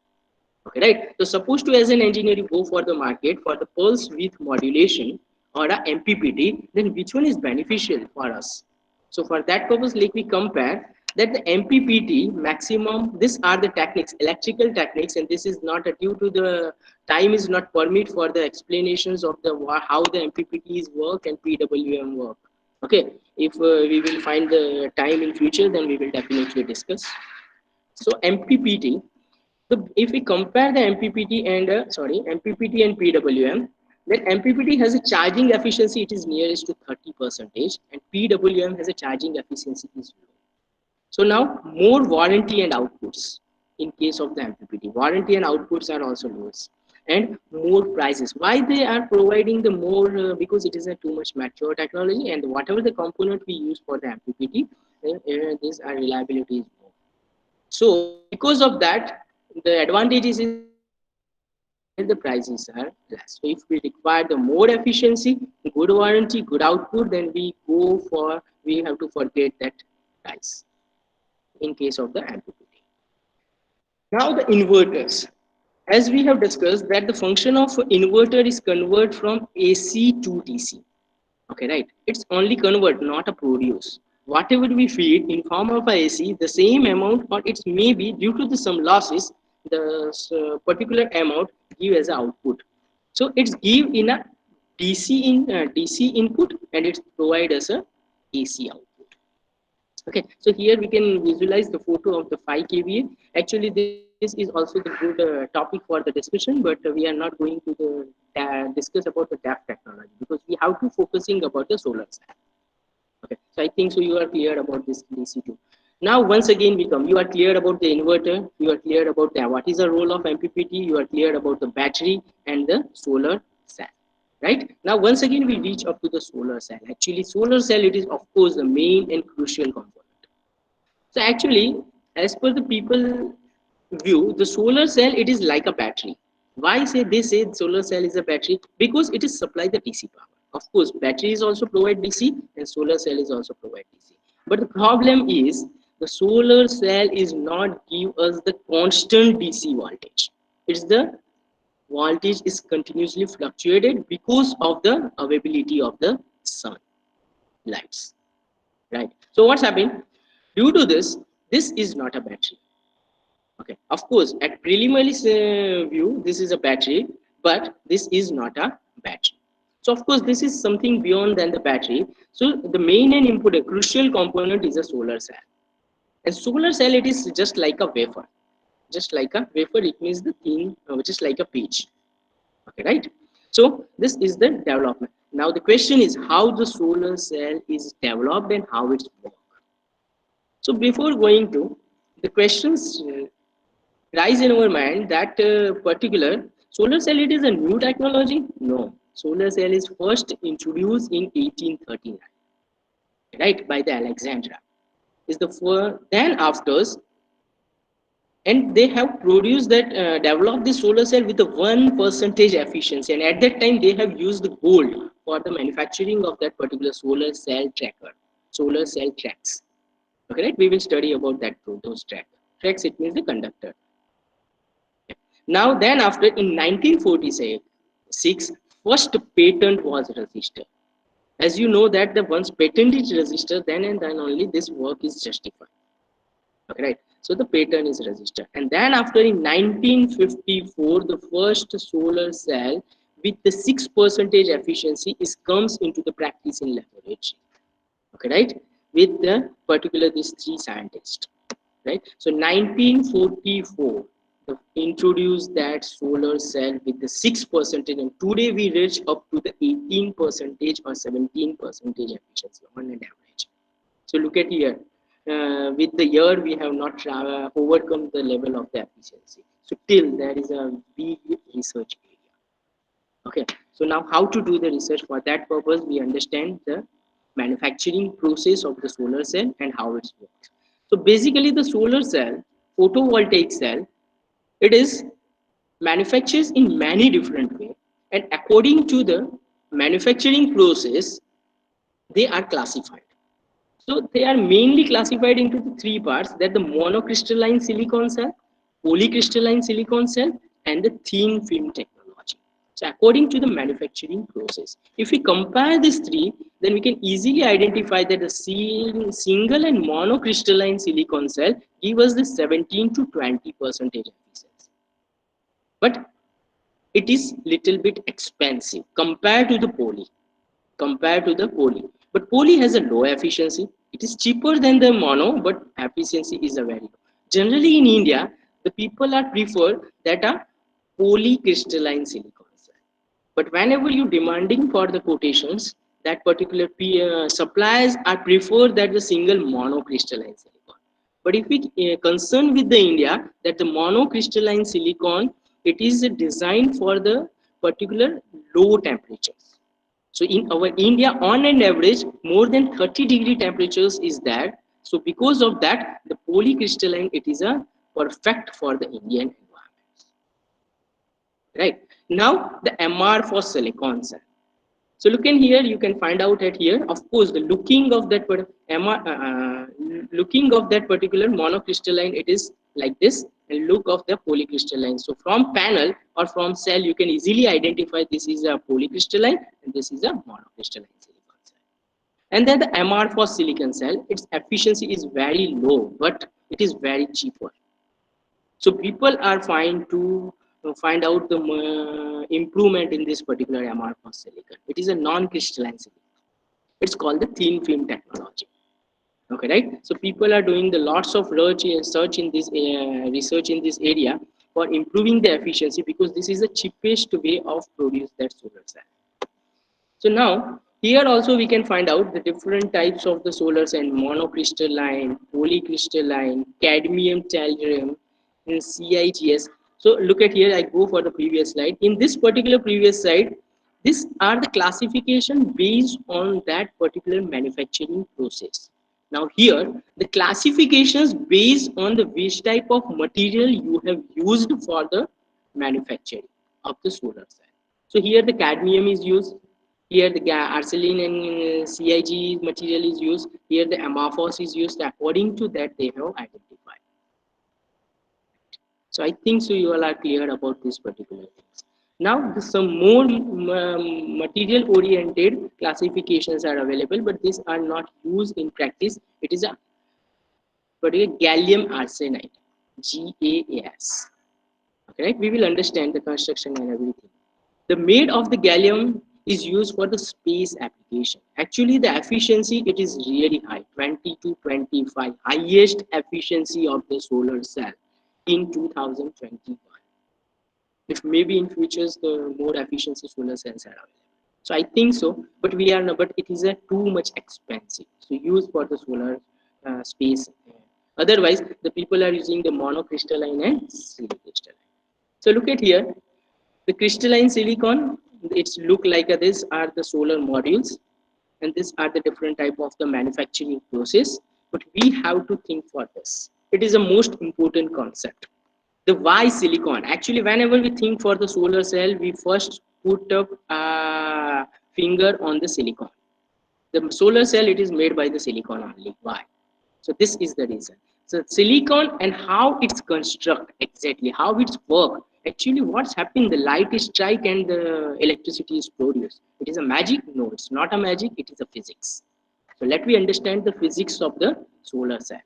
Okay, right. So suppose to as an engineer you go for the market for the pulse width modulation or a MPPT, then which one is beneficial for us? So for that purpose, like we compare that the MPPT maximum, these are the techniques, electrical techniques, and this is not due to the time is not permit for the explanations of the how the MPPTs work and PWM work. Okay, if we will find the time in future, then we will definitely discuss. So MPPT, if we compare the MPPT and MPPT and PWM, then MPPT has a charging efficiency, it is nearest to 30%, and PWM has a charging efficiency is low. So now more warranty and outputs in case of the MPPT. Warranty and outputs are also lowest, and more prices. Why they are providing the more? Because it is a too much mature technology, and whatever the component we use for the MPPT, this reliability is more. So because of that, the advantages is the prices are less. So if we require the more efficiency, good warranty, good output, then we have to forget that price in case of the MPPT. Now the inverters. As we have discussed that the function of inverter is convert from AC to DC. Okay, right? It's only convert, not a produce. Whatever we feed in form of a AC, the same amount, or it's maybe due to some losses, the particular amount give as an output. So it's give in a DC input, and it's provide as a AC output. Okay, so here we can visualize the photo of the 5 kVA. Actually, this is also the good topic for the discussion, but we are not going to discuss about the DAF technology because we have to focusing about the solar cell. Okay, so I think so you are clear about this DC too. Now, once again, you are clear about the inverter, you are clear about what is the role of MPPT, you are clear about the battery and the solar cell. Right now, once again, we reach up to the solar cell. Actually, solar cell, it is of course the main and crucial component. So actually, as per the people view, the solar cell, it is like a battery. Why say they say solar cell is a battery? Because it is supply the DC power. Of course, battery is also provide DC and solar cell is also provide DC. But the problem is the solar cell is not give us the constant DC voltage. It's the voltage is continuously fluctuated because of the availability of the sun lights, right? So what's happened due to this is not a battery. Okay, of course at preliminary view this is a battery, but this is not a battery. So of course this is something beyond than the battery. So the main and important crucial component is a solar cell, and solar cell, it is just like a wafer. Just like a wafer, it means the thin which is like a page. Okay, right? So this is the development. Now the question is how the solar cell is developed and how it's work. So before going to the questions rise in our mind that particular solar cell, it is a new technology. No, solar cell is first introduced in 1839, right, by the Alexandra. Is the then afters, and they have produced that developed the solar cell with the 1% efficiency, and at that time they have used the gold for the manufacturing of that particular solar cell tracker, solar cell tracks. Okay, right? We will study about that too, those tracks, it means the conductor. Now then after in 1946 first patent was registered. As you know that the once patent is registered, then and then only this work is justified. Okay, right? So the patent is registered, and then after in 1954 the first solar cell with the 6% efficiency is comes into the practice in laboratory. Okay, right? With the particular these three scientists, right? So 1944, they introduced that solar cell with the 6%, and today we reach up to the 18% or 17% efficiency on an average. So look at here. With the year, we have not overcome the level of the efficiency. So still there is a big research area. Okay, so now how to do the research? For that purpose, we understand the manufacturing process of the solar cell and how it works. So basically, the solar cell, photovoltaic cell, it is manufactured in many different ways, and according to the manufacturing process, they are classified. So they are mainly classified into the three parts, that the monocrystalline silicon cell, polycrystalline silicon cell, and the thin film technology. So according to the manufacturing process, if we compare these three, then we can easily identify that the single and monocrystalline silicon cell give us the 17 to 20% efficiency. But it is little bit expensive compared to the poly. But poly has a low efficiency. It is cheaper than the mono, but efficiency is a very low. Generally in India, the people are prefer that a polycrystalline silicon cell. But whenever you demanding for the quotations, that particular suppliers are prefer that the single monocrystalline silicon. But if we concern with the India, that the monocrystalline silicon, it is designed for the particular low temperatures. So in our India, on an average, more than 30-degree temperatures is there. So because of that, the polycrystalline, it is a perfect for the Indian environment. Right. Now the MR for silicon cell. So look in here, you can find out at here. Of course, the looking of that looking of that particular monocrystalline, it is like this, and look of the polycrystalline. So from panel or from cell, you can easily identify this is a polycrystalline and this is a monocrystalline silicon cell. And then the MR for silicon cell, its efficiency is very low, but it is very cheaper. So people are trying to find out the improvement in this particular amorphous silicon. It is a non-crystalline silicon. It's called the thin film technology. Okay, right? So people are doing the lots of research in this area for improving the efficiency, because this is the cheapest way of produce that solar cell. So now here also we can find out the different types of the solar cell: monocrystalline, polycrystalline, cadmium, tellurium, and CIGS. So look at here, I go for the previous slide. In this particular previous slide, these are the classification based on that particular manufacturing process. Now here, the classifications based on the which type of material you have used for the manufacturing of the solar cell. So here the cadmium is used, here the arsenine and CIG material is used, here the amorphous is used. According to that, they have identified. So I think so you all are clear about this particular things. Now some more material oriented classifications are available, but these are not used in practice. It is a particular gallium arsenide, GAAS. Okay, right? We will understand the construction and everything. The made of the gallium is used for the space application. Actually, the efficiency, it is really high, 20 to 25, highest efficiency of the solar cell in 2021. If maybe in futures the more efficiency solar cells are available. So I think so, but we are not, but it is a too much expensive. So use for the solar space. Otherwise, the people are using the monocrystalline and silicrystalline. So look at here, the crystalline silicon, it's look like this are the solar modules, and these are the different type of the manufacturing process. But we have to think for this. It is a most important concept. The why silicon? Actually, whenever we think for the solar cell, we first put up a finger on the silicon. The solar cell, it is made by the silicon only. Why? So this is the reason. So silicon and how it's construct exactly, how it's work. Actually, what's happening? The light is strike and the electricity is produced. It is a magic? No, it's not a magic. It is a physics. So let me understand the physics of the solar cell.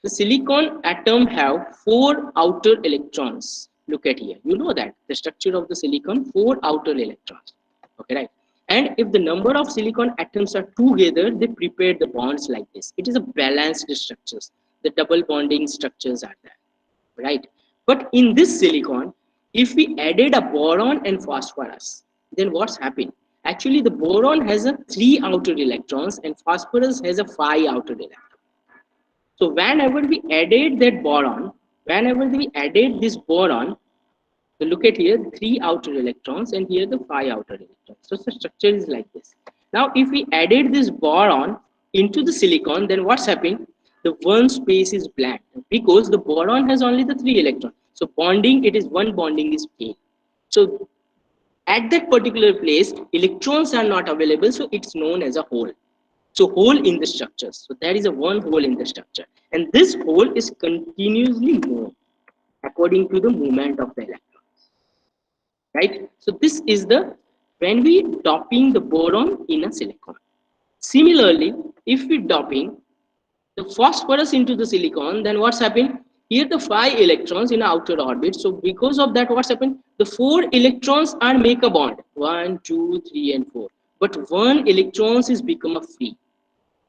The silicon atom have 4 outer electrons Look at here. You know that the structure of the silicon, 4 outer electrons. Okay, right? And if the number of silicon atoms are together, they prepare the bonds like this. It is a balanced structures. The double bonding structures are there, right? But in this silicon, if we added a boron and phosphorus, then what's happened? Actually, the boron has a 3 outer electrons and phosphorus has a 5 outer electrons. So whenever we added this boron, so look at here, 3 outer electrons and here the 5 outer electrons. So the structure is like this. Now, if we added this boron into the silicon, then what's happening? The one space is blank because the boron has only the 3 electrons. So bonding, it is one bonding is failed. So at that particular place, electrons are not available, so it's known as a hole. So hole in the structures. So there is a one hole in the structure, and this hole is continuously moved according to the movement of the electrons, right? So this is the when we doping the boron in a silicon. Similarly, if we doping the phosphorus into the silicon, then what's happened? Here the 5 electrons in outer orbit. So because of that, what's happened? The 4 electrons are make a bond. 1, 2, 3, and 4. But 1 electrons is become a free.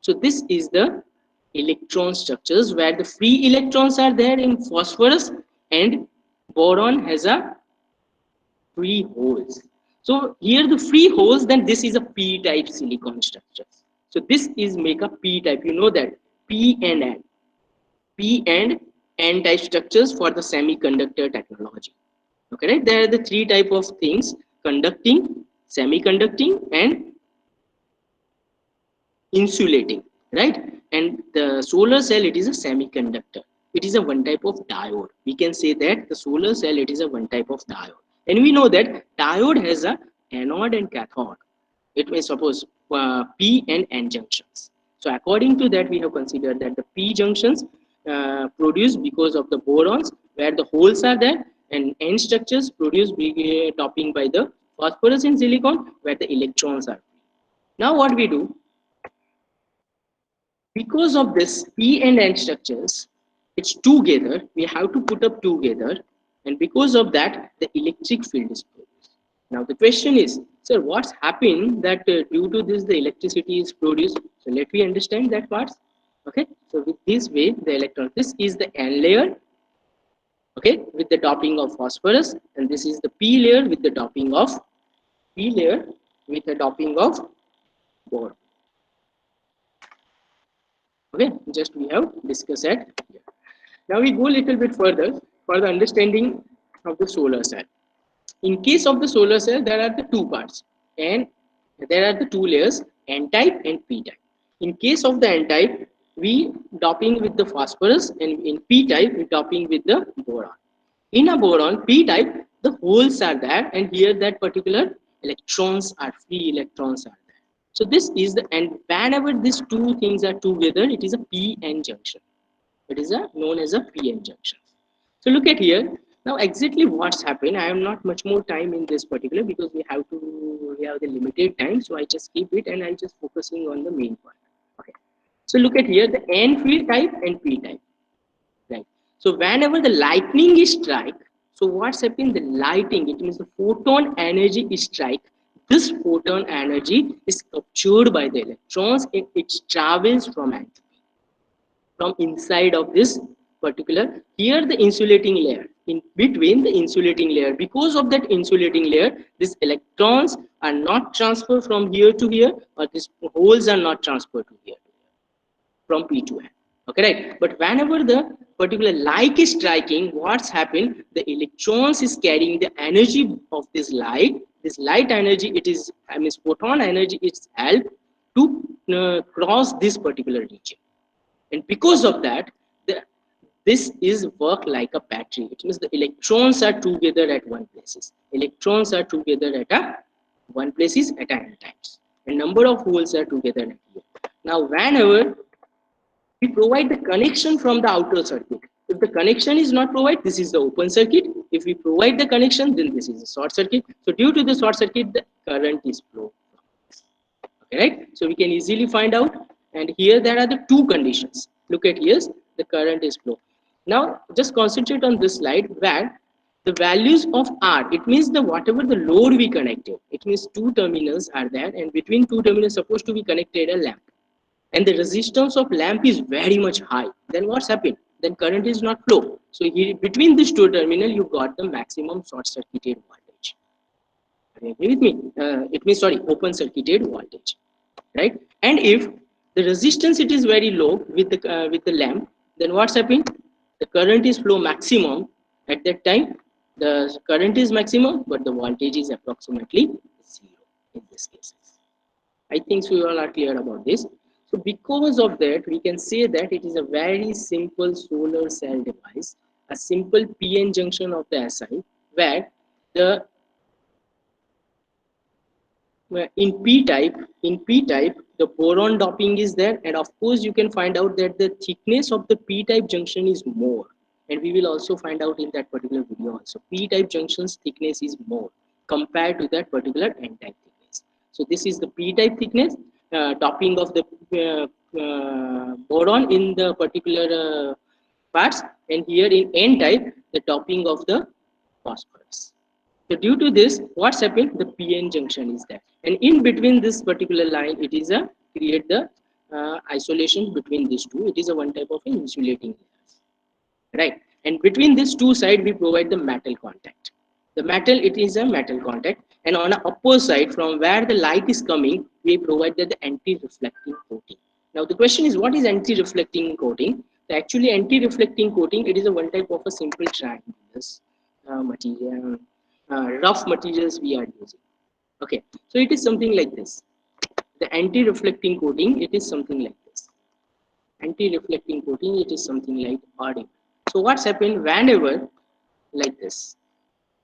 So this is the electron structures where the free electrons are there in phosphorus and boron has a free holes. So here the free holes, then this is a p-type silicon structure. So this is make a p-type. You know that p and n, p and n type structures for the semiconductor technology. Okay, right? There are the 3 type of things: conducting, semiconducting, and insulating, right? And the solar cell, it is a semiconductor. It is a one type of diode. We can say that the solar cell, it is a one type of diode. And we know that diode has a anode and cathode. It may suppose p and n junctions. So according to that, we have considered that the p junctions produced because of the borons where the holes are there, and n structures produced topping by the phosphorus in silicon where the electrons are. Now what we do, because of this p and n structures, it's together, we have to put up together, and because of that the electric field is produced. Now the question is, sir, what's happened that due to this the electricity is produced? So let me understand that part. Okay, so with this way the electron, this is the n layer, okay, with the doping of phosphorus, and this is the p layer with the doping of boron. Okay, just we have discussed it here. Now we go a little bit further for the understanding of the solar cell. In case of the solar cell, there are the 2 parts, and there are the 2 layers, n-type and p-type. In case of the n-type, we doping with the phosphorus, and in p-type, we doping with the boron. In a boron, p-type, the holes are there, and here that particular electrons are free electrons are there. So this is the, and whenever these 2 things are together, it is a p-n junction. It is a known as a p-n junction. So look at here. Now exactly what's happened. I have not much more time in this particular because we have the limited time. So I just keep it and I just focusing on the main part. Okay. So look at here, the n field type and p type. Right. So whenever the lightning is strike, so what's happening? The lighting, it means the photon energy is strike. This photon energy is captured by the electrons and it travels from entropy, from inside of this particular, here the insulating layer, in between the insulating layer, because of that insulating layer, these electrons are not transferred from here to here, or these holes are not transferred to here from p to n. Okay, right? But whenever the particular light is striking, what's happened? The electrons is carrying the energy of this light. This light energy, it is, I mean, photon energy is helped to cross this particular region. And because of that, this is work like a battery. It means the electrons are together at one places. Electrons are together at a one places at n times. And number of holes are together at here. Now, whenever we provide the connection from the outer circuit, if the connection is not provided, this is the open circuit. If we provide the connection, then this is a short circuit. So due to the short circuit, the current is flow. Okay, right? So we can easily find out. And here there are the 2 conditions. Look at here, the current is flow. Now just concentrate on this slide where the values of R, it means the whatever the load we connected, it means two terminals are there, and between two terminals supposed to be connected a lamp, and the resistance of lamp is very much high. Then what's happened? Then current is not flow. So here between these two terminal, you got the maximum short circuited voltage. Are you agree with me? It means sorry, open circuited voltage, right? And if the resistance it is very low with the lamp, then what's happening? The current is flow maximum at that time. The current is maximum, but the voltage is approximately zero in this case. I think so you all are clear about this. So because of that, we can say that it is a very simple solar cell device, a simple PN junction of the SI, where the in p type the boron doping is there, and of course you can find out that the thickness of the p type junction is more, and we will also find out in that particular video also. P type junction's thickness is more compared to that particular n type thickness. So this is the p type thickness, doping of the boron in the particular parts, and here in n type the doping of the phosphorus. So due to this, what's happened? The PN junction is there, and in between this particular line, it is a create the isolation between these two. It is a one type of an insulating layers, right? And between these two side, we provide the metal contact. The metal, it is a metal contact, and on the upper side, from where the light is coming, we provide the anti-reflecting coating. Now the question is, what is anti-reflecting coating? The actually anti-reflecting coating, it is a one type of a simple triangulus material. Rough materials we are using. Okay, so it is something like this. The anti-reflecting coating, it is something like this. Anti-reflecting coating, it is something like audible. So what's happened whenever like this?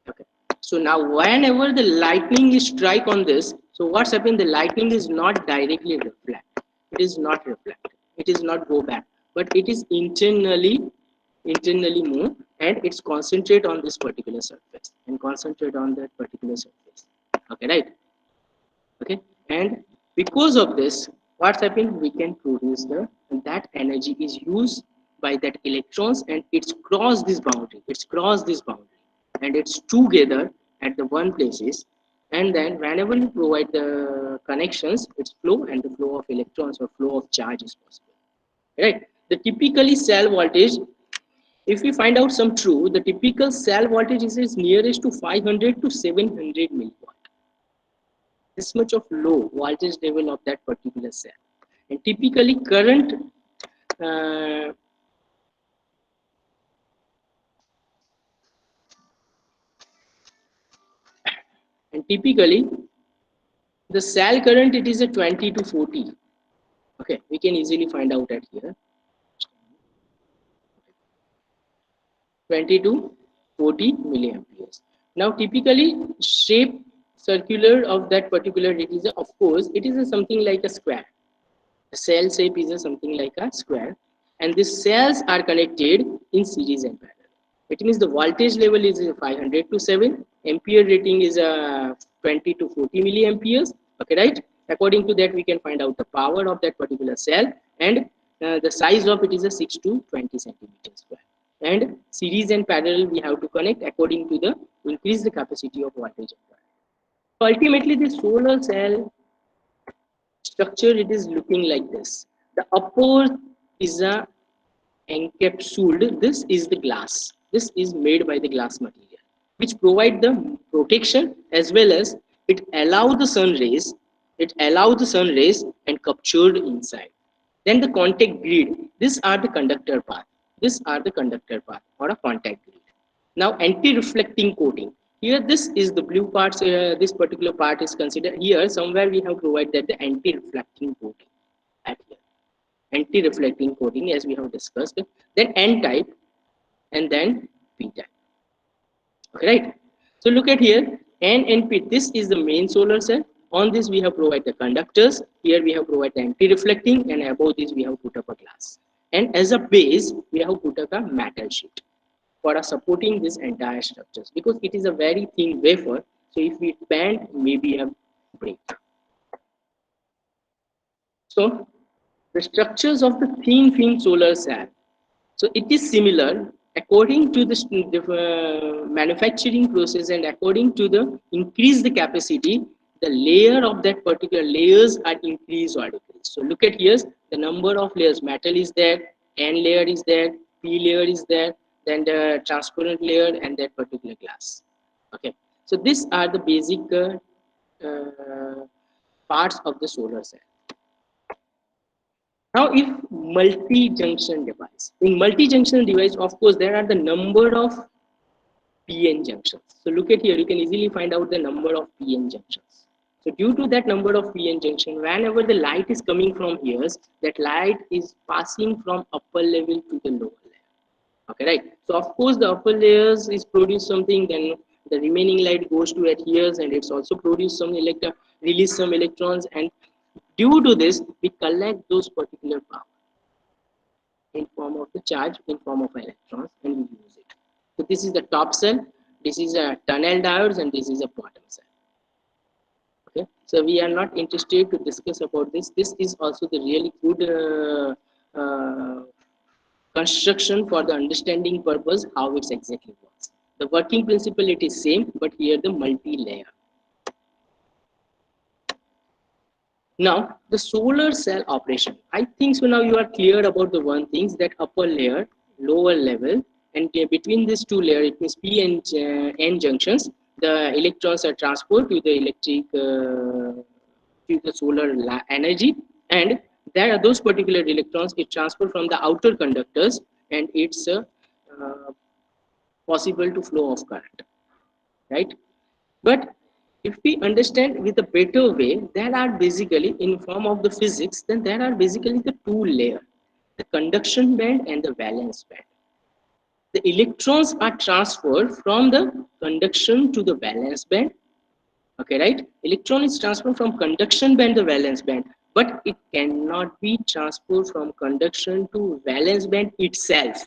Okay. So now whenever the lightning is strike on this, so what's happened? The lightning is not directly reflect. It is not reflect. It is not go back, but it is internally move, and it's concentrate on this particular surface and concentrate on that particular surface. Okay, right? Okay, and because of this, what's happening? We can produce the, and that energy is used by that electrons, and it's cross this boundary. It's cross this boundary, and it's together at the one places. And then whenever you provide the connections, it's flow, and the flow of electrons or flow of charge is possible. Right? The typically cell voltage, if we find out some true, the typical cell voltage is nearest to 500 to 700 milliwatt. This much of low voltage level of that particular cell. And typically current uh, and typically the cell current, it is a 20 to 40. Okay, we can easily find out at here. 20 to 40 milliamperes. Now typically shape circular of that particular, it is of course it is something like a square. The cell shape is something like a square, and these cells are connected in series and parallel. It means the voltage level is 500 to 7, ampere rating is 20 to 40 milliamperes. Okay, right? According to that, we can find out the power of that particular cell, and the size of it is a 6 to 20 centimeters square. And series and parallel we have to connect according to the increase the capacity of voltage. So ultimately, the solar cell structure, it is looking like this. The upper is a encapsulated. This is the glass. This is made by the glass material, which provide the protection as well as it allow the sun rays. It allow the sun rays and captured inside. Then the contact grid. These are the conductor path. These are the conductor path or a contact grid. Now anti-reflecting coating. Here this is the blue parts. This particular part is considered here. Somewhere we have provided the anti-reflecting coating at here. Anti-reflecting coating as we have discussed. Then N type and then P type. Okay, right? So look at here, N and P. This is the main solar cell. On this we have provided the conductors. Here we have provided anti-reflecting, and above this we have put up a glass. And as a base, we have put up a metal sheet for supporting this entire structures, because it is a very thin wafer. So if we bend, maybe a break. So the structures of the thin film solar cell. So it is similar according to the manufacturing process and according to the increase the capacity, the layer of that particular layers are increased or decreased. So look at here, the number of layers, metal is there, N layer is there, P layer is there, then the transparent layer and that particular glass. Okay, so these are the basic parts of the solar cell. Now, if multi-junction device, in multi-junction device, of course, there are the number of PN junctions. So look at here, you can easily find out the number of PN junctions. So due to that number of PN junction, whenever the light is coming from here, that light is passing from upper level to the lower layer. Okay, right? So of course, the upper layers is produce something, then the remaining light goes to at here, and it's also produce some release some electrons, and due to this, we collect those particular power in form of the charge, in form of electrons, and we use it. So this is the top cell, this is a tunnel diodes, and this is a bottom cell. Okay, so we are not interested to discuss about this. This is also the really good construction for the understanding purpose how it exactly works. The working principle it is same, but here the multi-layer. Now, the solar cell operation. I think so now you are clear about the one things that upper layer, lower level, and between these two layers, it means P and N junctions, the electrons are transferred to the to the solar energy, and there are those particular electrons, it transferred from the outer conductors, and it's possible to flow of current, right? But if we understand with a better way, there are basically in form of the physics, then there are basically the two layers, the conduction band and the valence band. The electrons are transferred from the conduction to the valence band. Okay, right? Electron is transferred from conduction band to valence band, but it cannot be transferred from conduction to valence band itself.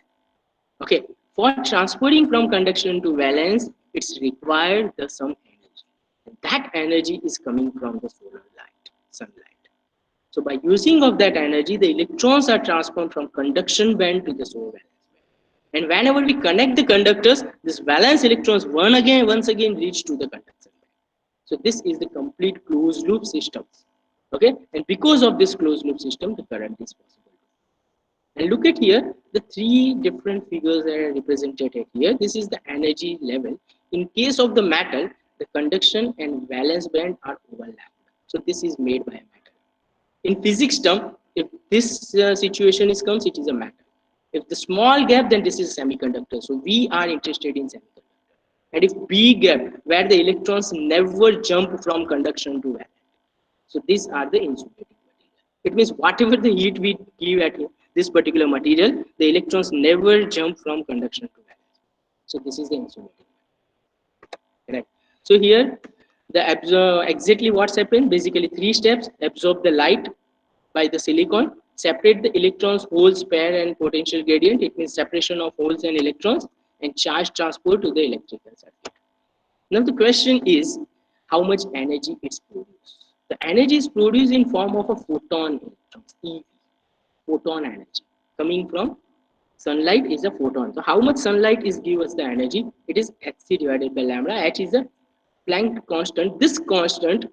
Okay, for transferring from conduction to valence, it's required the some energy. And that energy is coming from the solar light, sunlight. So by using of that energy, the electrons are transformed from conduction band to the solar valence band. And whenever we connect the conductors, this valence electrons once again reach to the conduction band. So this is the complete closed loop system. Okay, and because of this closed loop system, the current is possible. And look at here, the three different figures that are represented here. This is the energy level. In case of the metal, the conduction and valence band are overlapped. So this is made by a metal. In physics term, if this situation is comes, it is a metal. If the small gap, then this is semiconductor. So we are interested in semiconductor. And if big gap, where the electrons never jump from conduction to valence. So these are the insulating material. It means whatever the heat we give at this particular material, the electrons never jump from conduction to valence. So this is the insulating material. Right. So here, the exactly what's happened, basically three steps: absorb the light by the silicon, separate the electrons, holes, pair, and potential gradient. It means separation of holes and electrons, and charge transport to the electrical circuit. Now the question is, how much energy it's produced? The energy is produced in form of a photon electrons, EV, photon energy coming from sunlight is a photon. So how much sunlight is give us the energy? It is Hc divided by lambda. H is a Planck constant. This constant,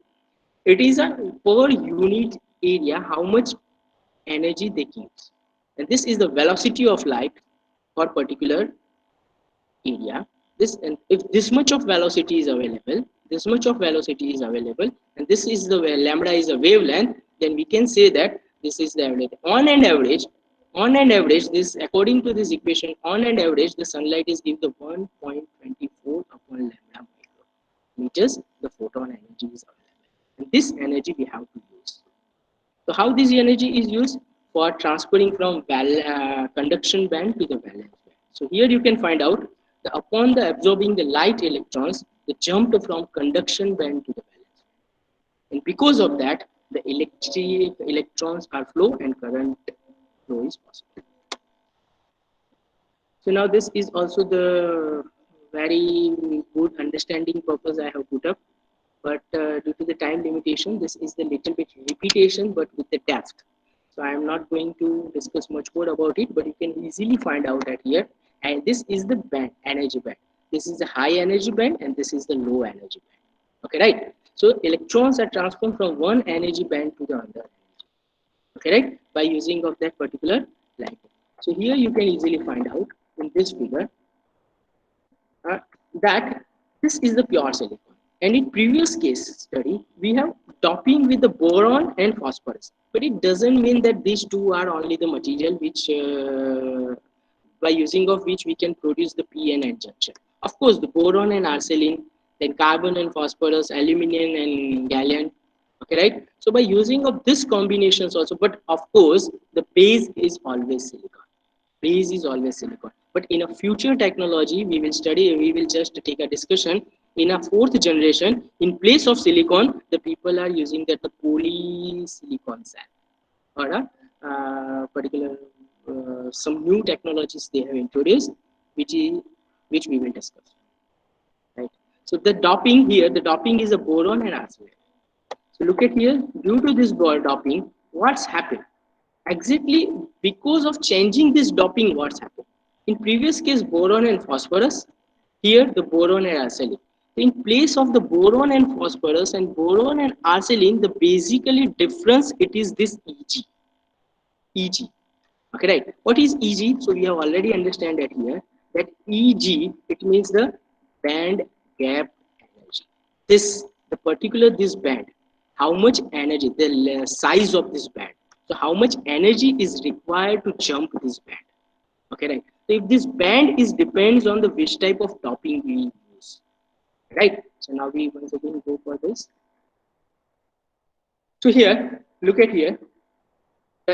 it is a per unit area how much energy they give. And this is the velocity of light for particular area. This, and if this much of velocity is available, this much of velocity is available, and this is the lambda is a wavelength, then we can say that this is the average. On an average, this according to this equation, on an average, the sunlight is give the 1.24 upon lambda micrometers. The photon energy is available, and this energy we have to use. So how this energy is used? For transferring from conduction band to the valence band. So here you can find out that upon the absorbing the light electrons, they jumped from conduction band to the valence band. And because of that, the electric electrons are flow and current flow is possible. So now this is also the very good understanding purpose I have put up. But due to the time limitation, this is the little bit repetition, but with the depth. So I am not going to discuss much more about it, but you can easily find out at here And this is the band, energy band. This is the high energy band and this is the low energy band. Okay, right? So electrons are transformed from one energy band to the other. Okay, right? By using of that particular light. So here you can easily find out in this figure uh, that this is the pure silicon. And in previous case study, we have doping with the boron and phosphorus. But it doesn't mean that these two are only the material which, by using of which we can produce the p and n junction. Of course, the boron and arsenine, then carbon and phosphorus, aluminum and gallium. Okay, right? So by using of this combinations also, but of course, the base is always silicon. Base is always silicon. But in a future technology, we will study, we will just take a discussion. In a fourth generation, in place of silicon, the people are using that the polysilicon cell or a particular some new technologies they have introduced, which is which we will discuss. Right. So the doping here, the doping is a boron and arsenide. So look at here, due to this doping, what's happened? Exactly because of changing this doping, what's happened? In previous case, boron and phosphorus, here the boron and arsenine. In place of the boron and phosphorus and boron and arsenine, the basically difference, it is this Eg. Eg. Okay, right. What is Eg? So we have already understand that here, that Eg, it means the band gap energy. The particular this band, how much energy, the size of this band. So how much energy is required to jump this band. Okay, right. So if this band is depends on the which type of topping we use. Right. So now we once again go for this. So here, look at here.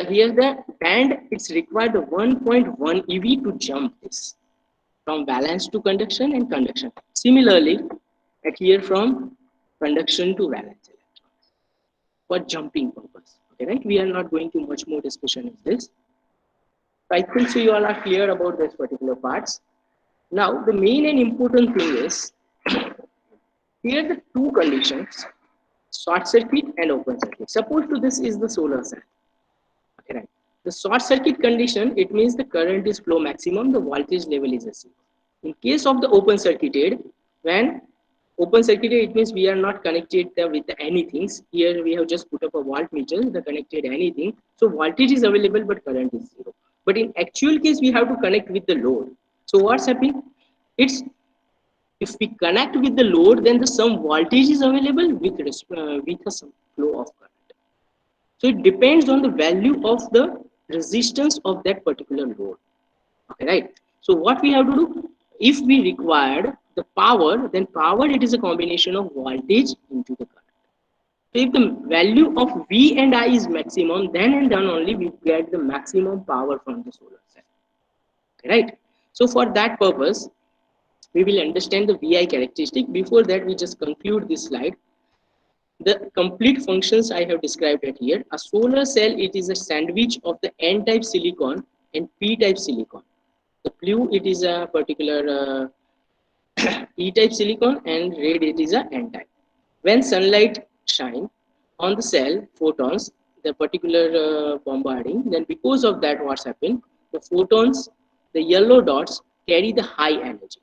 Here the band, it's required 1.1 ev to jump this from valence to conduction and conduction. Similarly, at here from conduction to valence electrons for jumping purpose. Okay, right? We are not going to much more discussion of this. I think so you all are clear about this particular parts. Now the main and important thing is here the two conditions, short circuit and open circuit. Suppose to this is the solar cell. Okay, right. The short circuit condition, it means the current is flow maximum, the voltage level is zero. In case of the open circuited, when open circuited, it means we are not connected with anything. Here we have just put up a voltmeter, the connected anything. So voltage is available, but current is zero. But in actual case, we have to connect with the load. So what's happening? It's if we connect with the load, then the some voltage is available with some flow of current. So it depends on the value of the resistance of that particular load. Okay, right? So what we have to do, if we required the power, then power, it is a combination of voltage into the current. So if the value of V and I is maximum, then and then only we get the maximum power from the solar cell. Okay, right? So for that purpose, we will understand the VI characteristic. Before that, we just conclude this slide. The complete functions I have described it here. A solar cell, it is a sandwich of the N-type silicon and P-type silicon. The blue, it is a particular E-type silicon, and red, it is a N-type. When sunlight shine on the cell, photons, the particular bombarding, then because of that, what's happened? The photons, the yellow dots, carry the high energy.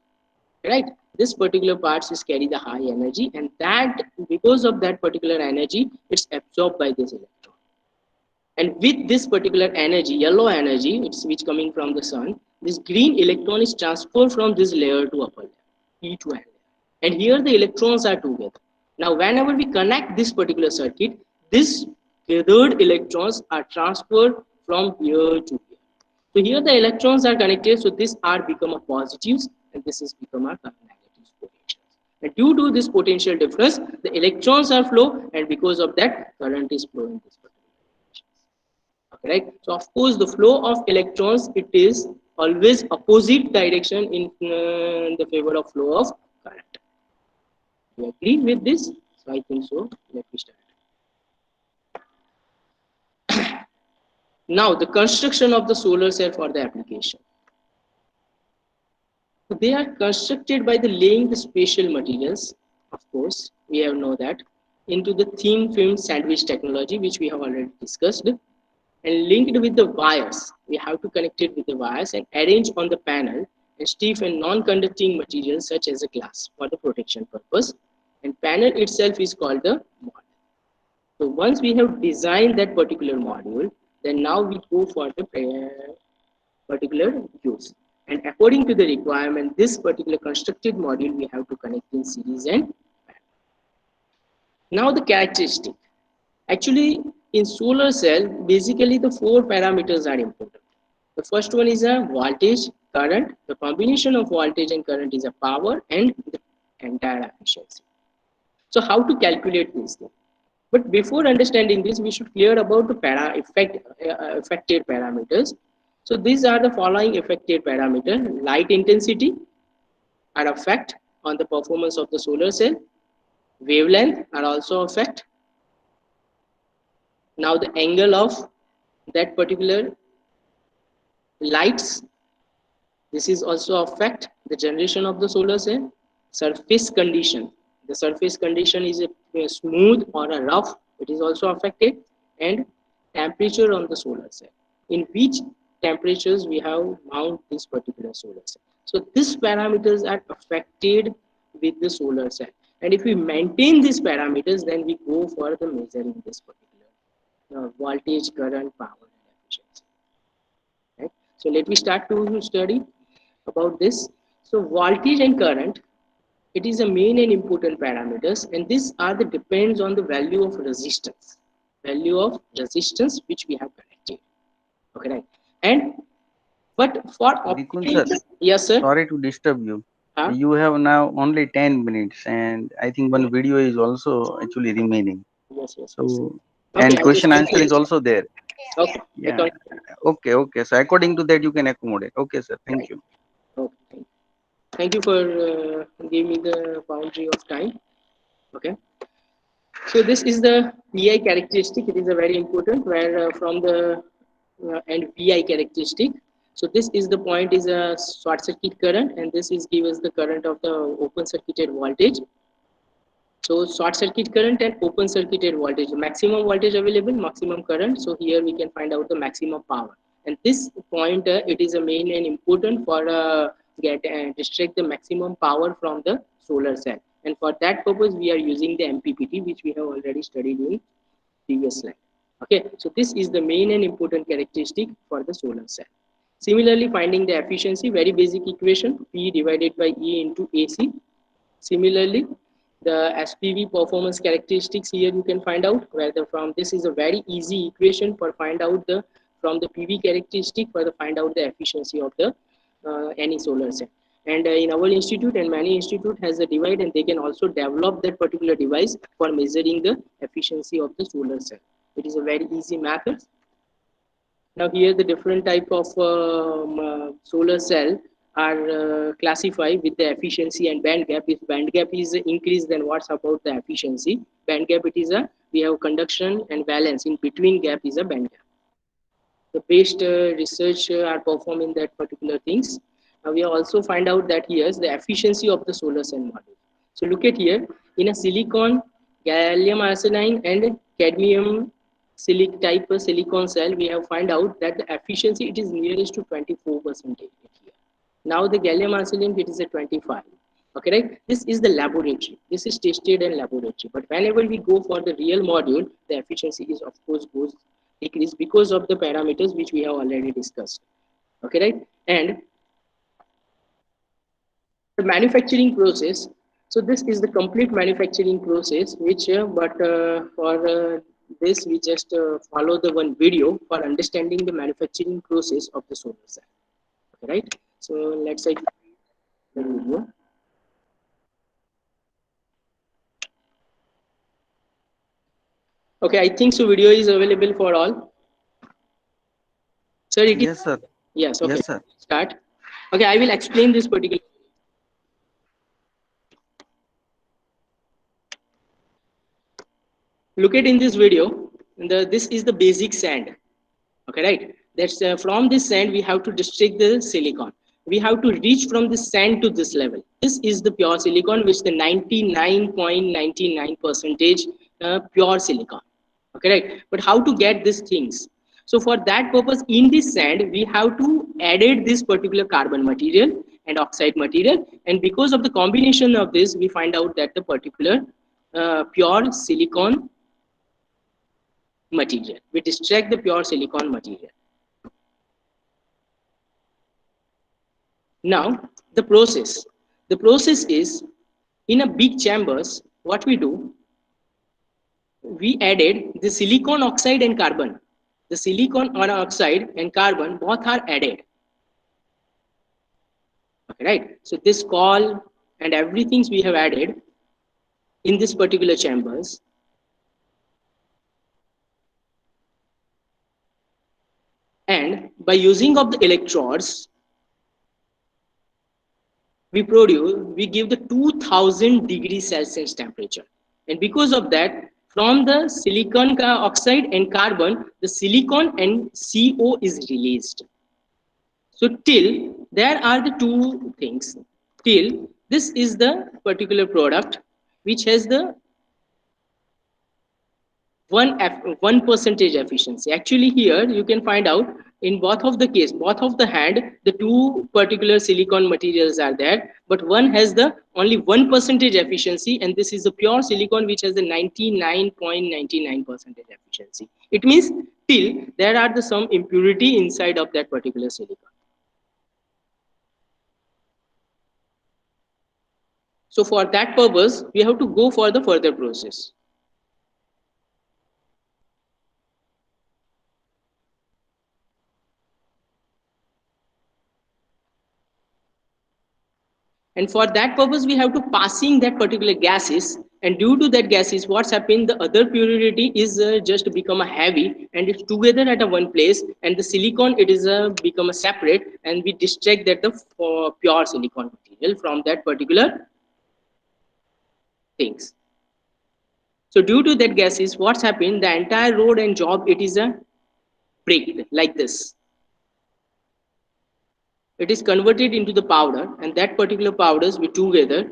Right, this particular parts is carry the high energy, and that because of that particular energy, it's absorbed by this electron. And with this particular energy, yellow energy, it's which coming from the sun, this green electron is transferred from this layer to upper layer, E to N layer. And here the electrons are together. Now whenever we connect this particular circuit, this gathered electrons are transferred from here to here. So here the electrons are connected, so this R become a positives and this is become a negative potential. And due to this potential difference, the electrons are flow, and because of that, current is flowing this particular direction. Okay, right? So of course, the flow of electrons, it is always opposite direction in the favor of flow of current. You agree with this? So I think so. Let me start. Now the construction of the solar cell for the application. They are constructed by the laying the special materials, of course, we have know that, into the thin film sandwich technology, which we have already discussed, and linked with the wires. We have to connect it with the wires and arrange on the panel, and stiff and non-conducting materials such as a glass for the protection purpose. And panel itself is called the model. So once we have designed that particular module, then now we go for the particular use. And according to the requirement, this particular constructed module we have to connect in series and parallel. Now the characteristic. Actually, in solar cell, basically the four parameters are important. The first one is a voltage, current. The combination of voltage and current is a power and the entire efficiency. So how to calculate this thing? But before understanding this, we should clear about the affected parameters. So these are the following affected parameters. Light intensity are affect on the performance of the solar cell. Wavelength are also affect. Now the angle of that particular lights, this is also affect the generation of the solar cell. Surface condition, the surface condition is a smooth or a rough, it is also affected. And temperature on the solar cell, in which temperatures we have mount this particular solar cell. So these parameters are affected with the solar cell, and if we maintain these parameters, then we go for the measuring this particular voltage, current, power, and efficiency. Right? So let me start to study about this. So voltage and current, it is a main and important parameters, and these are the depends on the value of resistance, which we have connected. Okay, right? And but for Nikun sir, optimization, yes sir. sorry to disturb you. Huh? You have now only 10 minutes, and I think one video is also actually remaining. Yes, yes, yes. So, Okay, and I just question answer is also there. okay. I Yeah. can, Okay. Okay. So according to that, you can accommodate. Okay, sir. Thank right. you. Okay. Thank you for giving me the boundary of time. Okay. So this is the VI characteristic. It is a very important where from the and VI characteristic. So this is the point is a short circuit current, and this is give us the current of the open circuited voltage. So short circuit current and open circuited voltage, maximum voltage available, maximum current. So here we can find out the maximum power. And this point, it is a main and important for get distract the maximum power from the solar cell. And for that purpose, we are using the MPPT, which we have already studied in previous slide. Okay, so this is the main and important characteristic for the solar cell. Similarly, finding the efficiency, very basic equation, P divided by E into AC. Similarly, the SPV performance characteristics here you can find out whether from this is a very easy equation for find out the from the PV characteristic for the find out the efficiency of the any solar cell. And in our institute and many institute has a device, and they can also develop that particular device for measuring the efficiency of the solar cell. It is a very easy method. Now here the different type of solar cell are classified with the efficiency and band gap. If band gap is increased, then what's about the efficiency? Band gap, it is a, we have conduction and valence. In between gap is a band gap. The best research are performed in that particular things. We also find out that here's the efficiency of the solar cell module. So look at here, in a silicon, gallium arsenide and cadmium type silicon cell, we have find out that the efficiency it is nearest to 24% here. Now the gallium arsenide it is a 25. Okay, right? This is the laboratory. This is tested in laboratory. But whenever we go for the real module, the efficiency is of course goes decrease because of the parameters which we have already discussed. Okay, right? And the manufacturing process. So this is the complete manufacturing process, which for this we just follow the one video for understanding the manufacturing process of the solar cell. Okay, right? So let's say the video. Okay, I think so. Video is available for all. Sir, it is. Yes, sir. Yes. Okay. Yes, sir. Start. Okay, I will explain this particular. Look at in this video. This is the basic sand. Okay, right? That's from this sand we have to district the silicon. We have to reach from this sand to this level. This is the pure silicon, which the 99.99 percentage pure silicon. Okay, right? But how to get these things? So for that purpose, in this sand we have to added this particular carbon material, and oxide material. And because of the combination of this, we find out that the particular pure silicon material. We extract the pure silicon material. Now, the process. The process is, in a big chambers, what we do, we added the silicon oxide and carbon. The silicon oxide and carbon both are added. Okay, right? So this call and everything we have added in this particular chambers, and by using of the electrodes, we give the 2000 degrees Celsius temperature. And because of that, from the silicon oxide and carbon, the silicon and CO is released. So till there are the two things. Till this is the particular product which has the one percentage efficiency. Actually, here you can find out in both of the case, both of the hand, the two particular silicon materials are there, but one has the only 1% efficiency, and this is the pure silicon which has the 99.99% efficiency. It means till there are the some impurity inside of that particular silicon. So for that purpose, we have to go for the further process. And for that purpose, we have to passing that particular gases. And due to that gases, what's happened, the other purity is just become a heavy and it's together at a one place. And the silicon, it is become a separate, and we distract that the pure silicon material from that particular things. So due to that gases, what's happened, the entire road and job, it is a break like this. It is converted into the powder, and that particular powders we together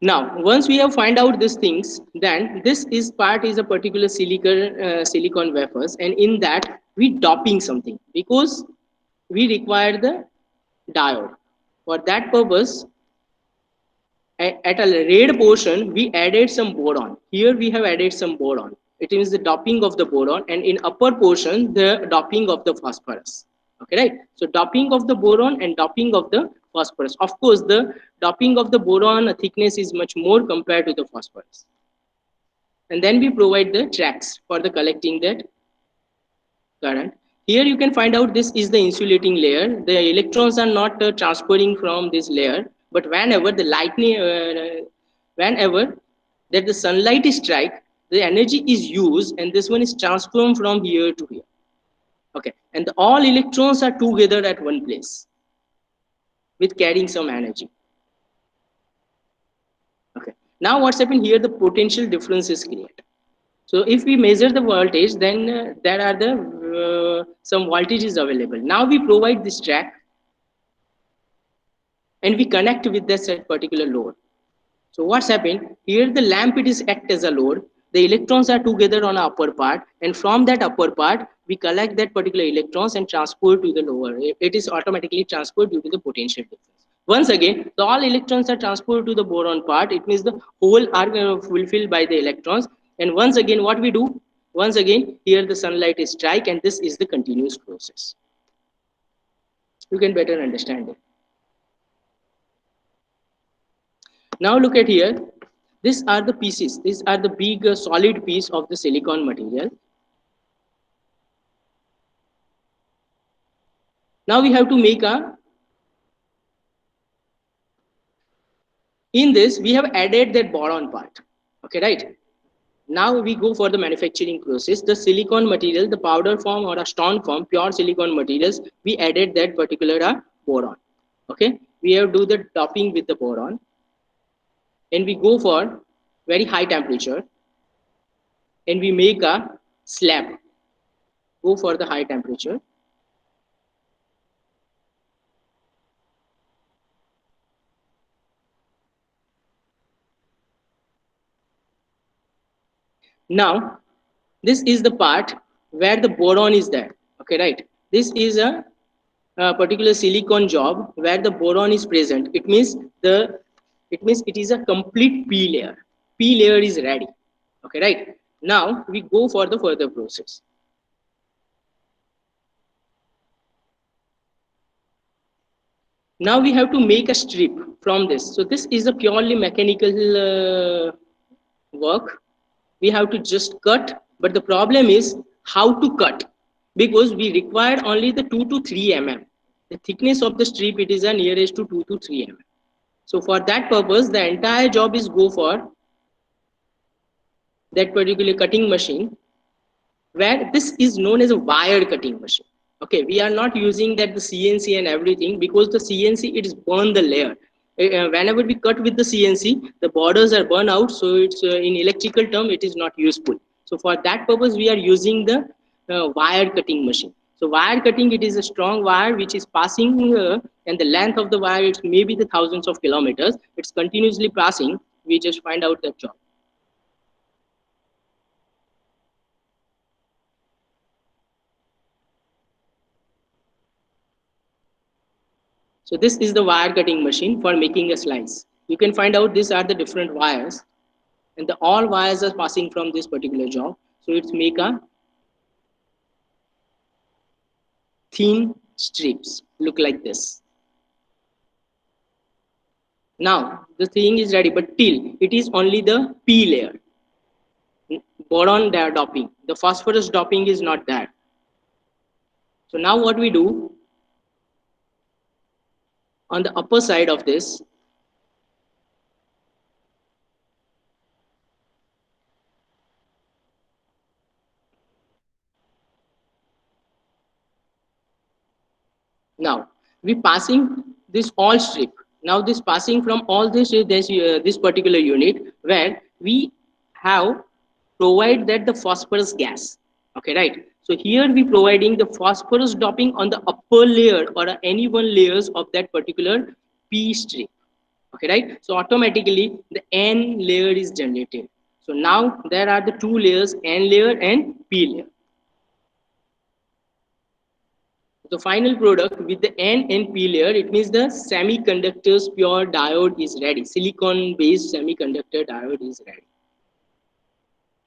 now. Once we have find out these things, then this is part is a particular silicon wafers, and in that we doping something because we require the diode. For that purpose, at a red portion, we added some boron. Here we have added some boron. It is the doping of the boron, and in upper portion, the doping of the phosphorus. Okay, right? So doping of the boron and doping of the phosphorus. Of course, the doping of the boron thickness is much more compared to the phosphorus. And then we provide the tracks for the collecting that current. Here you can find out this is the insulating layer. The electrons are not transferring from this layer, but whenever the lightning, whenever that the sunlight is strike, the energy is used, and this one is transformed from here to here. Okay, and all electrons are together at one place with carrying some energy. Okay, now what's happened here? The potential difference is created. So if we measure the voltage, then there are the some voltages available. Now we provide this track and we connect with this particular load. So what's happened here? The lamp, it is act as a load. The electrons are together on the upper part, and from that upper part we collect that particular electrons and transport to the lower. It is automatically transferred due to the potential difference. Once again, the all electrons are transferred to the boron part. It means the whole are fulfilled by the electrons. And once again, what we do? Once again, here the sunlight is strike, and this is the continuous process. You can better understand it. Now look at here. These are the pieces. These are the big solid piece of the silicon material. Now we have to make a, in this we have added that boron part. Okay, right? Now we go for the manufacturing process. The silicon material, the powder form or a stone form, pure silicon materials, we added that particular boron. Okay, we have do the doping with the boron, and we go for very high temperature, and we make a slab. Go for the high temperature. Now, this is the part where the boron is there. Okay, right. This is a particular silicon job where the boron is present. It means it is a complete p layer. P layer is ready. Okay, right. Now we go for the further process. Now we have to make a strip from this. So this is a purely mechanical work. We have to just cut, but the problem is how to cut, because we require only the 2 to 3 mm. The thickness of the strip, it is a nearest to 2 to 3 mm. So for that purpose, the entire job is go for that particular cutting machine, where this is known as a wire cutting machine. Okay, we are not using that the CNC and everything, because the CNC, it is burn the layer. Whenever we cut with the CNC, the borders are burned out, so it's in electrical term it is not useful. So for that purpose we are using the wire cutting machine. So wire cutting, it is a strong wire which is passing, and the length of the wire, it's maybe the thousands of kilometers, it's continuously passing. We just find out that job. So this is the wire cutting machine for making a slice. You can find out these are the different wires, and the all wires are passing from this particular job. So it's make a thin strips look like this. Now the thing is ready, but till it is only the P layer. Boron doping. The phosphorus doping is not there. So now what we do, on the upper side of this, now we passing this all strip. Now this passing from all this particular unit, where we have provide that the phosphorus gas. Okay, right. So here we providing the phosphorus doping on the upper layer or any one layers of that particular P strip. Okay, right. So automatically the N layer is generated. So now there are the two layers, N layer and P layer. The final product with the N and P layer, it means the semiconductors pure diode is ready. Silicon based semiconductor diode is ready.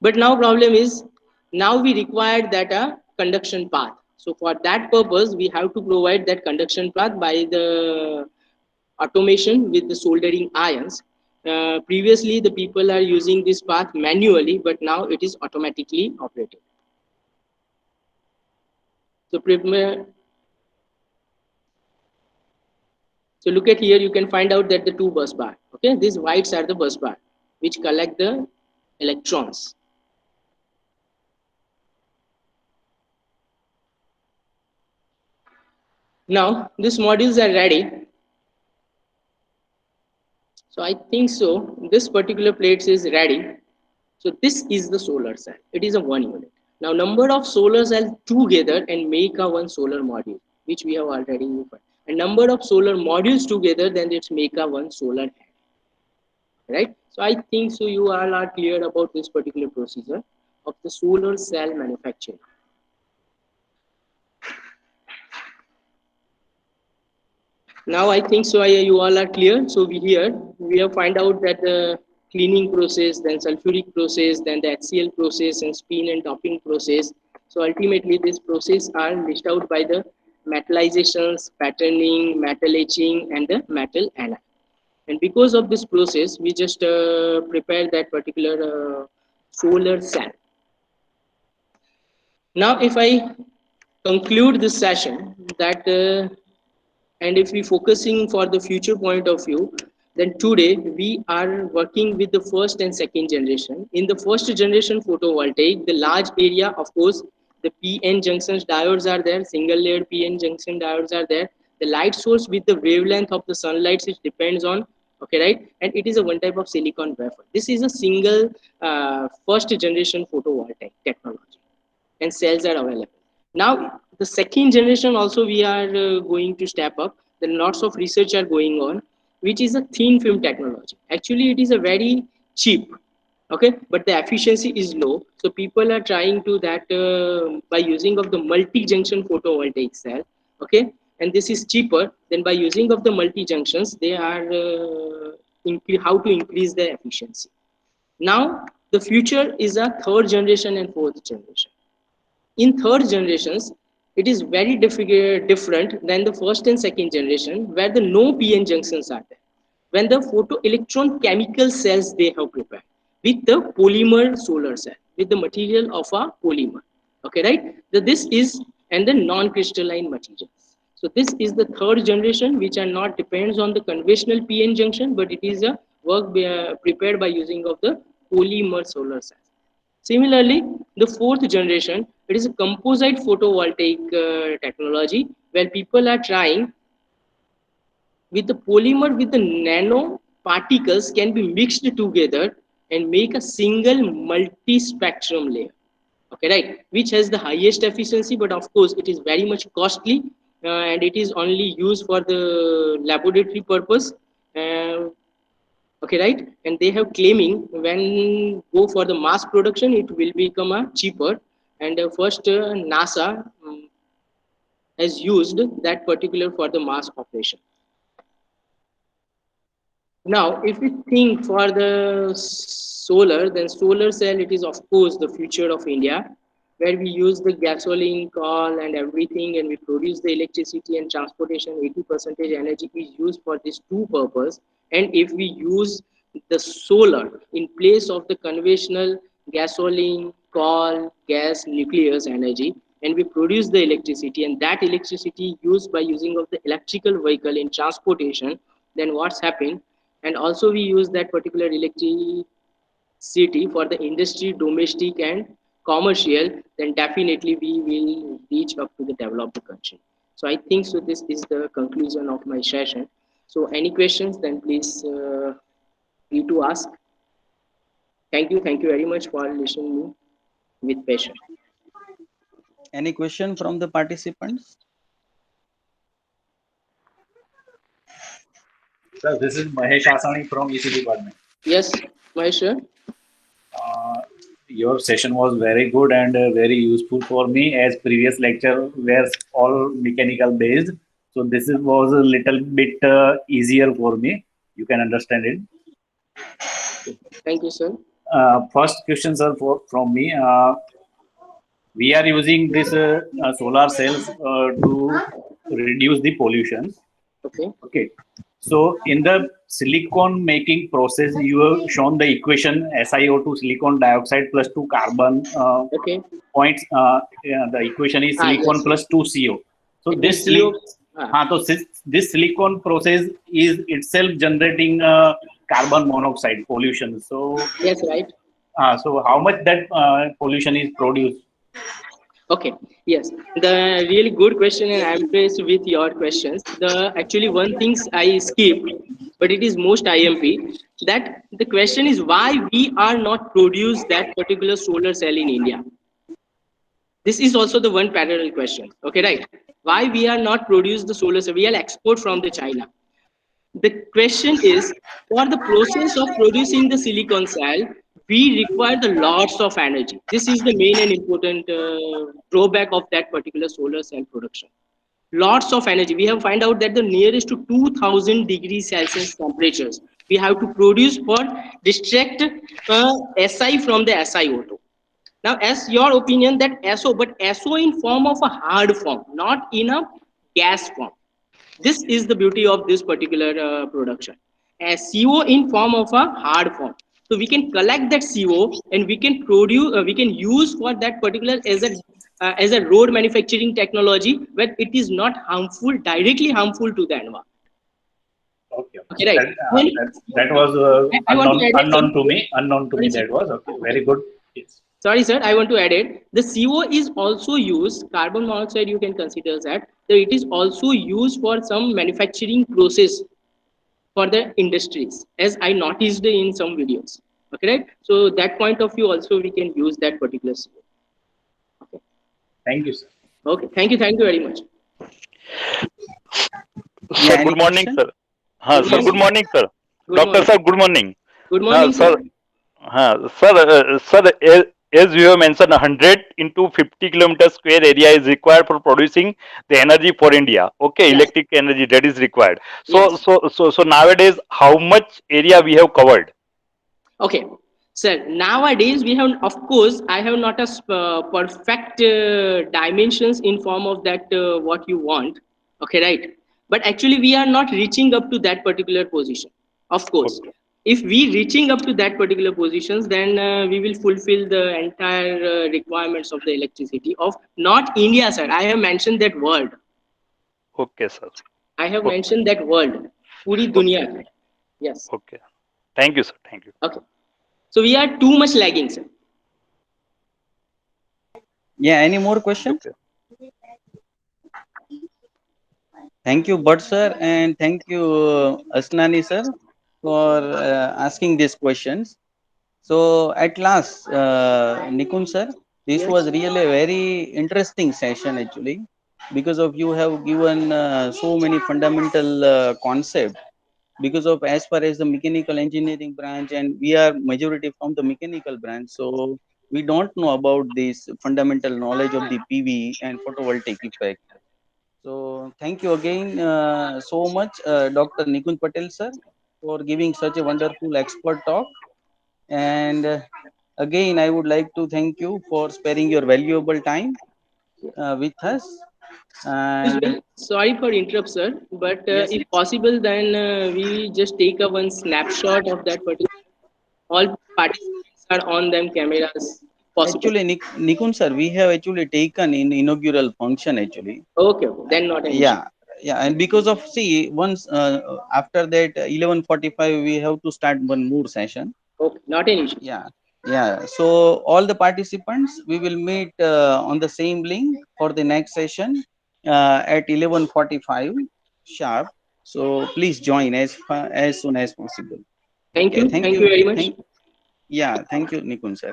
But now problem is, now we require that a conduction path. So for that purpose, we have to provide that conduction path by the automation with the soldering ions. Previously, the people are using this path manually, but now it is automatically operated. So look at here, you can find out that the two bus bar. Okay, these whites are the bus bar which collect the electrons. Now these modules are ready. So I think so. This particular plate is ready. So this is the solar cell. It is a one unit. Now number of solar cells together and make a one solar module, which we have already defined. And number of solar modules together, then it's make a one solar head. Right? So I think so. You all are clear about this particular procedure of the solar cell manufacturing. Now I think so. You all are clear. So we have find out that the cleaning process, then sulfuric process, then the HCl process, and spin and doping process. So ultimately, this process are listed out by the metallizations, patterning, metal etching, and the metal anneal. And because of this process, we just prepare that particular solar cell. Now, if I conclude this session, that and if we focusing for the future point of view, then today we are working with the first and second generation. In the first generation photovoltaic, the large area, of course, the PN junctions diodes are there, single layered PN junction diodes are there. The light source with the wavelength of the sunlight, it depends on, okay, right? And it is a one type of silicon wafer. This is a single first generation photovoltaic technology, and cells are available. Now, the second generation also we are going to step up. Then lots of research are going on, which is a thin film technology. Actually, it is a very cheap. Okay, but the efficiency is low, so people are trying to that by using of the multi-junction photovoltaic cell. Okay, and this is cheaper than by using of the multi-junctions. They are how to increase the efficiency. Now the future is a third generation and fourth generation. In third generations, it is very different than the first and second generation, where the no PN junctions are there. When the photoelectron chemical cells they have prepared with the polymer solar cell, with the material of a polymer. Okay, right? This is and the non-crystalline materials. So this is the third generation, which are not depends on the conventional PN junction, but it is a work prepared by using of the polymer solar cells. Similarly, the fourth generation, it is a composite photovoltaic technology where people are trying with the polymer with the nano particles can be mixed together and make a single multi-spectrum layer. Okay, right? Which has the highest efficiency, but of course it is very much costly and it is only used for the laboratory purpose. Uh, okay, right? And they have claiming when go for the mass production it will become a cheaper, and first NASA has used that particular for the mass operation. Now if we think for the solar, then solar cell, it is of course the future of India, where we use the gasoline, coal and everything, and we produce the electricity and transportation. 80% energy is used for these two purpose. And if we use the solar in place of the conventional gasoline, coal, gas, nucleus energy, and we produce the electricity, and that electricity used by using of the electrical vehicle in transportation, then what's happened? And also we use that particular electricity for the industry, domestic and commercial, then definitely we will reach up to the developed country. So I think so this is the conclusion of my session. So any questions, then please free to ask. Thank you very much for listening me with patience. Any question from the participants? Sir, this is Mahesh Asani from EC department. Yes, Mahesh sir. Your session was very good and very useful for me, as previous lecture were all mechanical based. So was a little bit easier for me. You can understand it. Thank you, sir. First question, sir, from me. We are using this solar cells to reduce the pollution. Okay. Okay. So in the silicon making process, you have shown the equation SiO2 silicon dioxide plus 2 carbon Okay. points. The equation is silicon yes. plus 2 CO. So It this means this silicon process is itself generating carbon monoxide pollution. So yes, right. So how much that pollution is produced? Okay, yes, the really good question, and I'm impressed with your questions. The actually one things I skipped, but it is most IMP, that the question is why we are not produce that particular solar cell in India. This is also the one parallel question. Okay, right? Why we are not produce the solar cell? We are export from the China. The question is, for the process of producing the silicon cell, we require the lots of energy. This is the main and important drawback of that particular solar cell production. Lots of energy. We have find out that the nearest to 2000 degrees Celsius temperatures we have to produce for distract Si from the SiO2. Now, as your opinion that SO, but SO in form of a hard form, not in a gas form. This is the beauty of this particular production. As CO in form of a hard form. So we can collect that CO and we can produce, we can use for that particular as a road manufacturing technology where it is not harmful, directly harmful to the environment. Okay. Okay, right. That was unknown to me. Unknown to me. Sorry, That was okay. Very good. Yes. Sorry, sir, I want to add it. The CO is also used, carbon monoxide you can consider that it is also used for some manufacturing process for the industries, as I noticed in some videos. Okay, right? So that point of view also we can use that particular CO. Okay. Thank you, sir. Okay, thank you very much. Yeah, Sir, good morning, question? sir. Good Sir, good morning. morning, sir. Good Doctor, morning. sir, good morning. Good morning, Sir, sir. Sir, as you have mentioned, 100 into 50 kilometer square area is required for producing the energy for India. Okay, Yes, electric energy that is required. So, yes. so nowadays, how much area we have covered? Okay. Sir, nowadays we have, of course, I have not a perfect dimensions in form of that what you want. Okay, right. But actually, we are not reaching up to that particular position. Of course, Okay, if we reaching up to that particular positions, then we will fulfill the entire requirements of the electricity of not India, sir. I have mentioned that world. okay, sir. I have Okay, mentioned that world. Puri okay, dunia. Yes. okay. Thank you, sir. Thank you. Okay. So we are too much lagging, sir. Yeah, any more questions? Okay. Thank you, Bhatt sir, and thank you, Asnani sir, for asking these questions. So at last, Nikun sir, this Yes. was really a very interesting session actually, because of you have given so many fundamental concepts. Because of as far as the mechanical engineering branch, and we are majority from the mechanical branch, so we don't know about this fundamental knowledge of the PV and photovoltaic effect. So thank you again so much, Dr. Nikun Patel sir, for giving such a wonderful expert talk. And again, I would like to thank you for sparing your valuable time with us. And Usual. Sorry for interrupt, sir. But yes, if possible, then we just take a one snapshot of that particular. All participants are on them cameras. Possible. actually, Nikun sir, we have actually taken in inaugural function actually. Okay, okay. Then not an issue. Yeah, yeah, and because of see once after that 11:45 we have to start one more session. Okay, not an issue. Yeah, yeah. So all the participants, we will meet on the same link for the next session at 11:45 sharp. So please join as soon as possible. Thank Okay, you. thank Thank you you. very much. Thank Yeah, thank you, Nikun sir,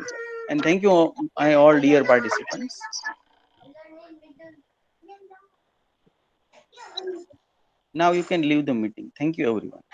and thank you, my all dear participants. Now you can leave the meeting. Thank you, everyone.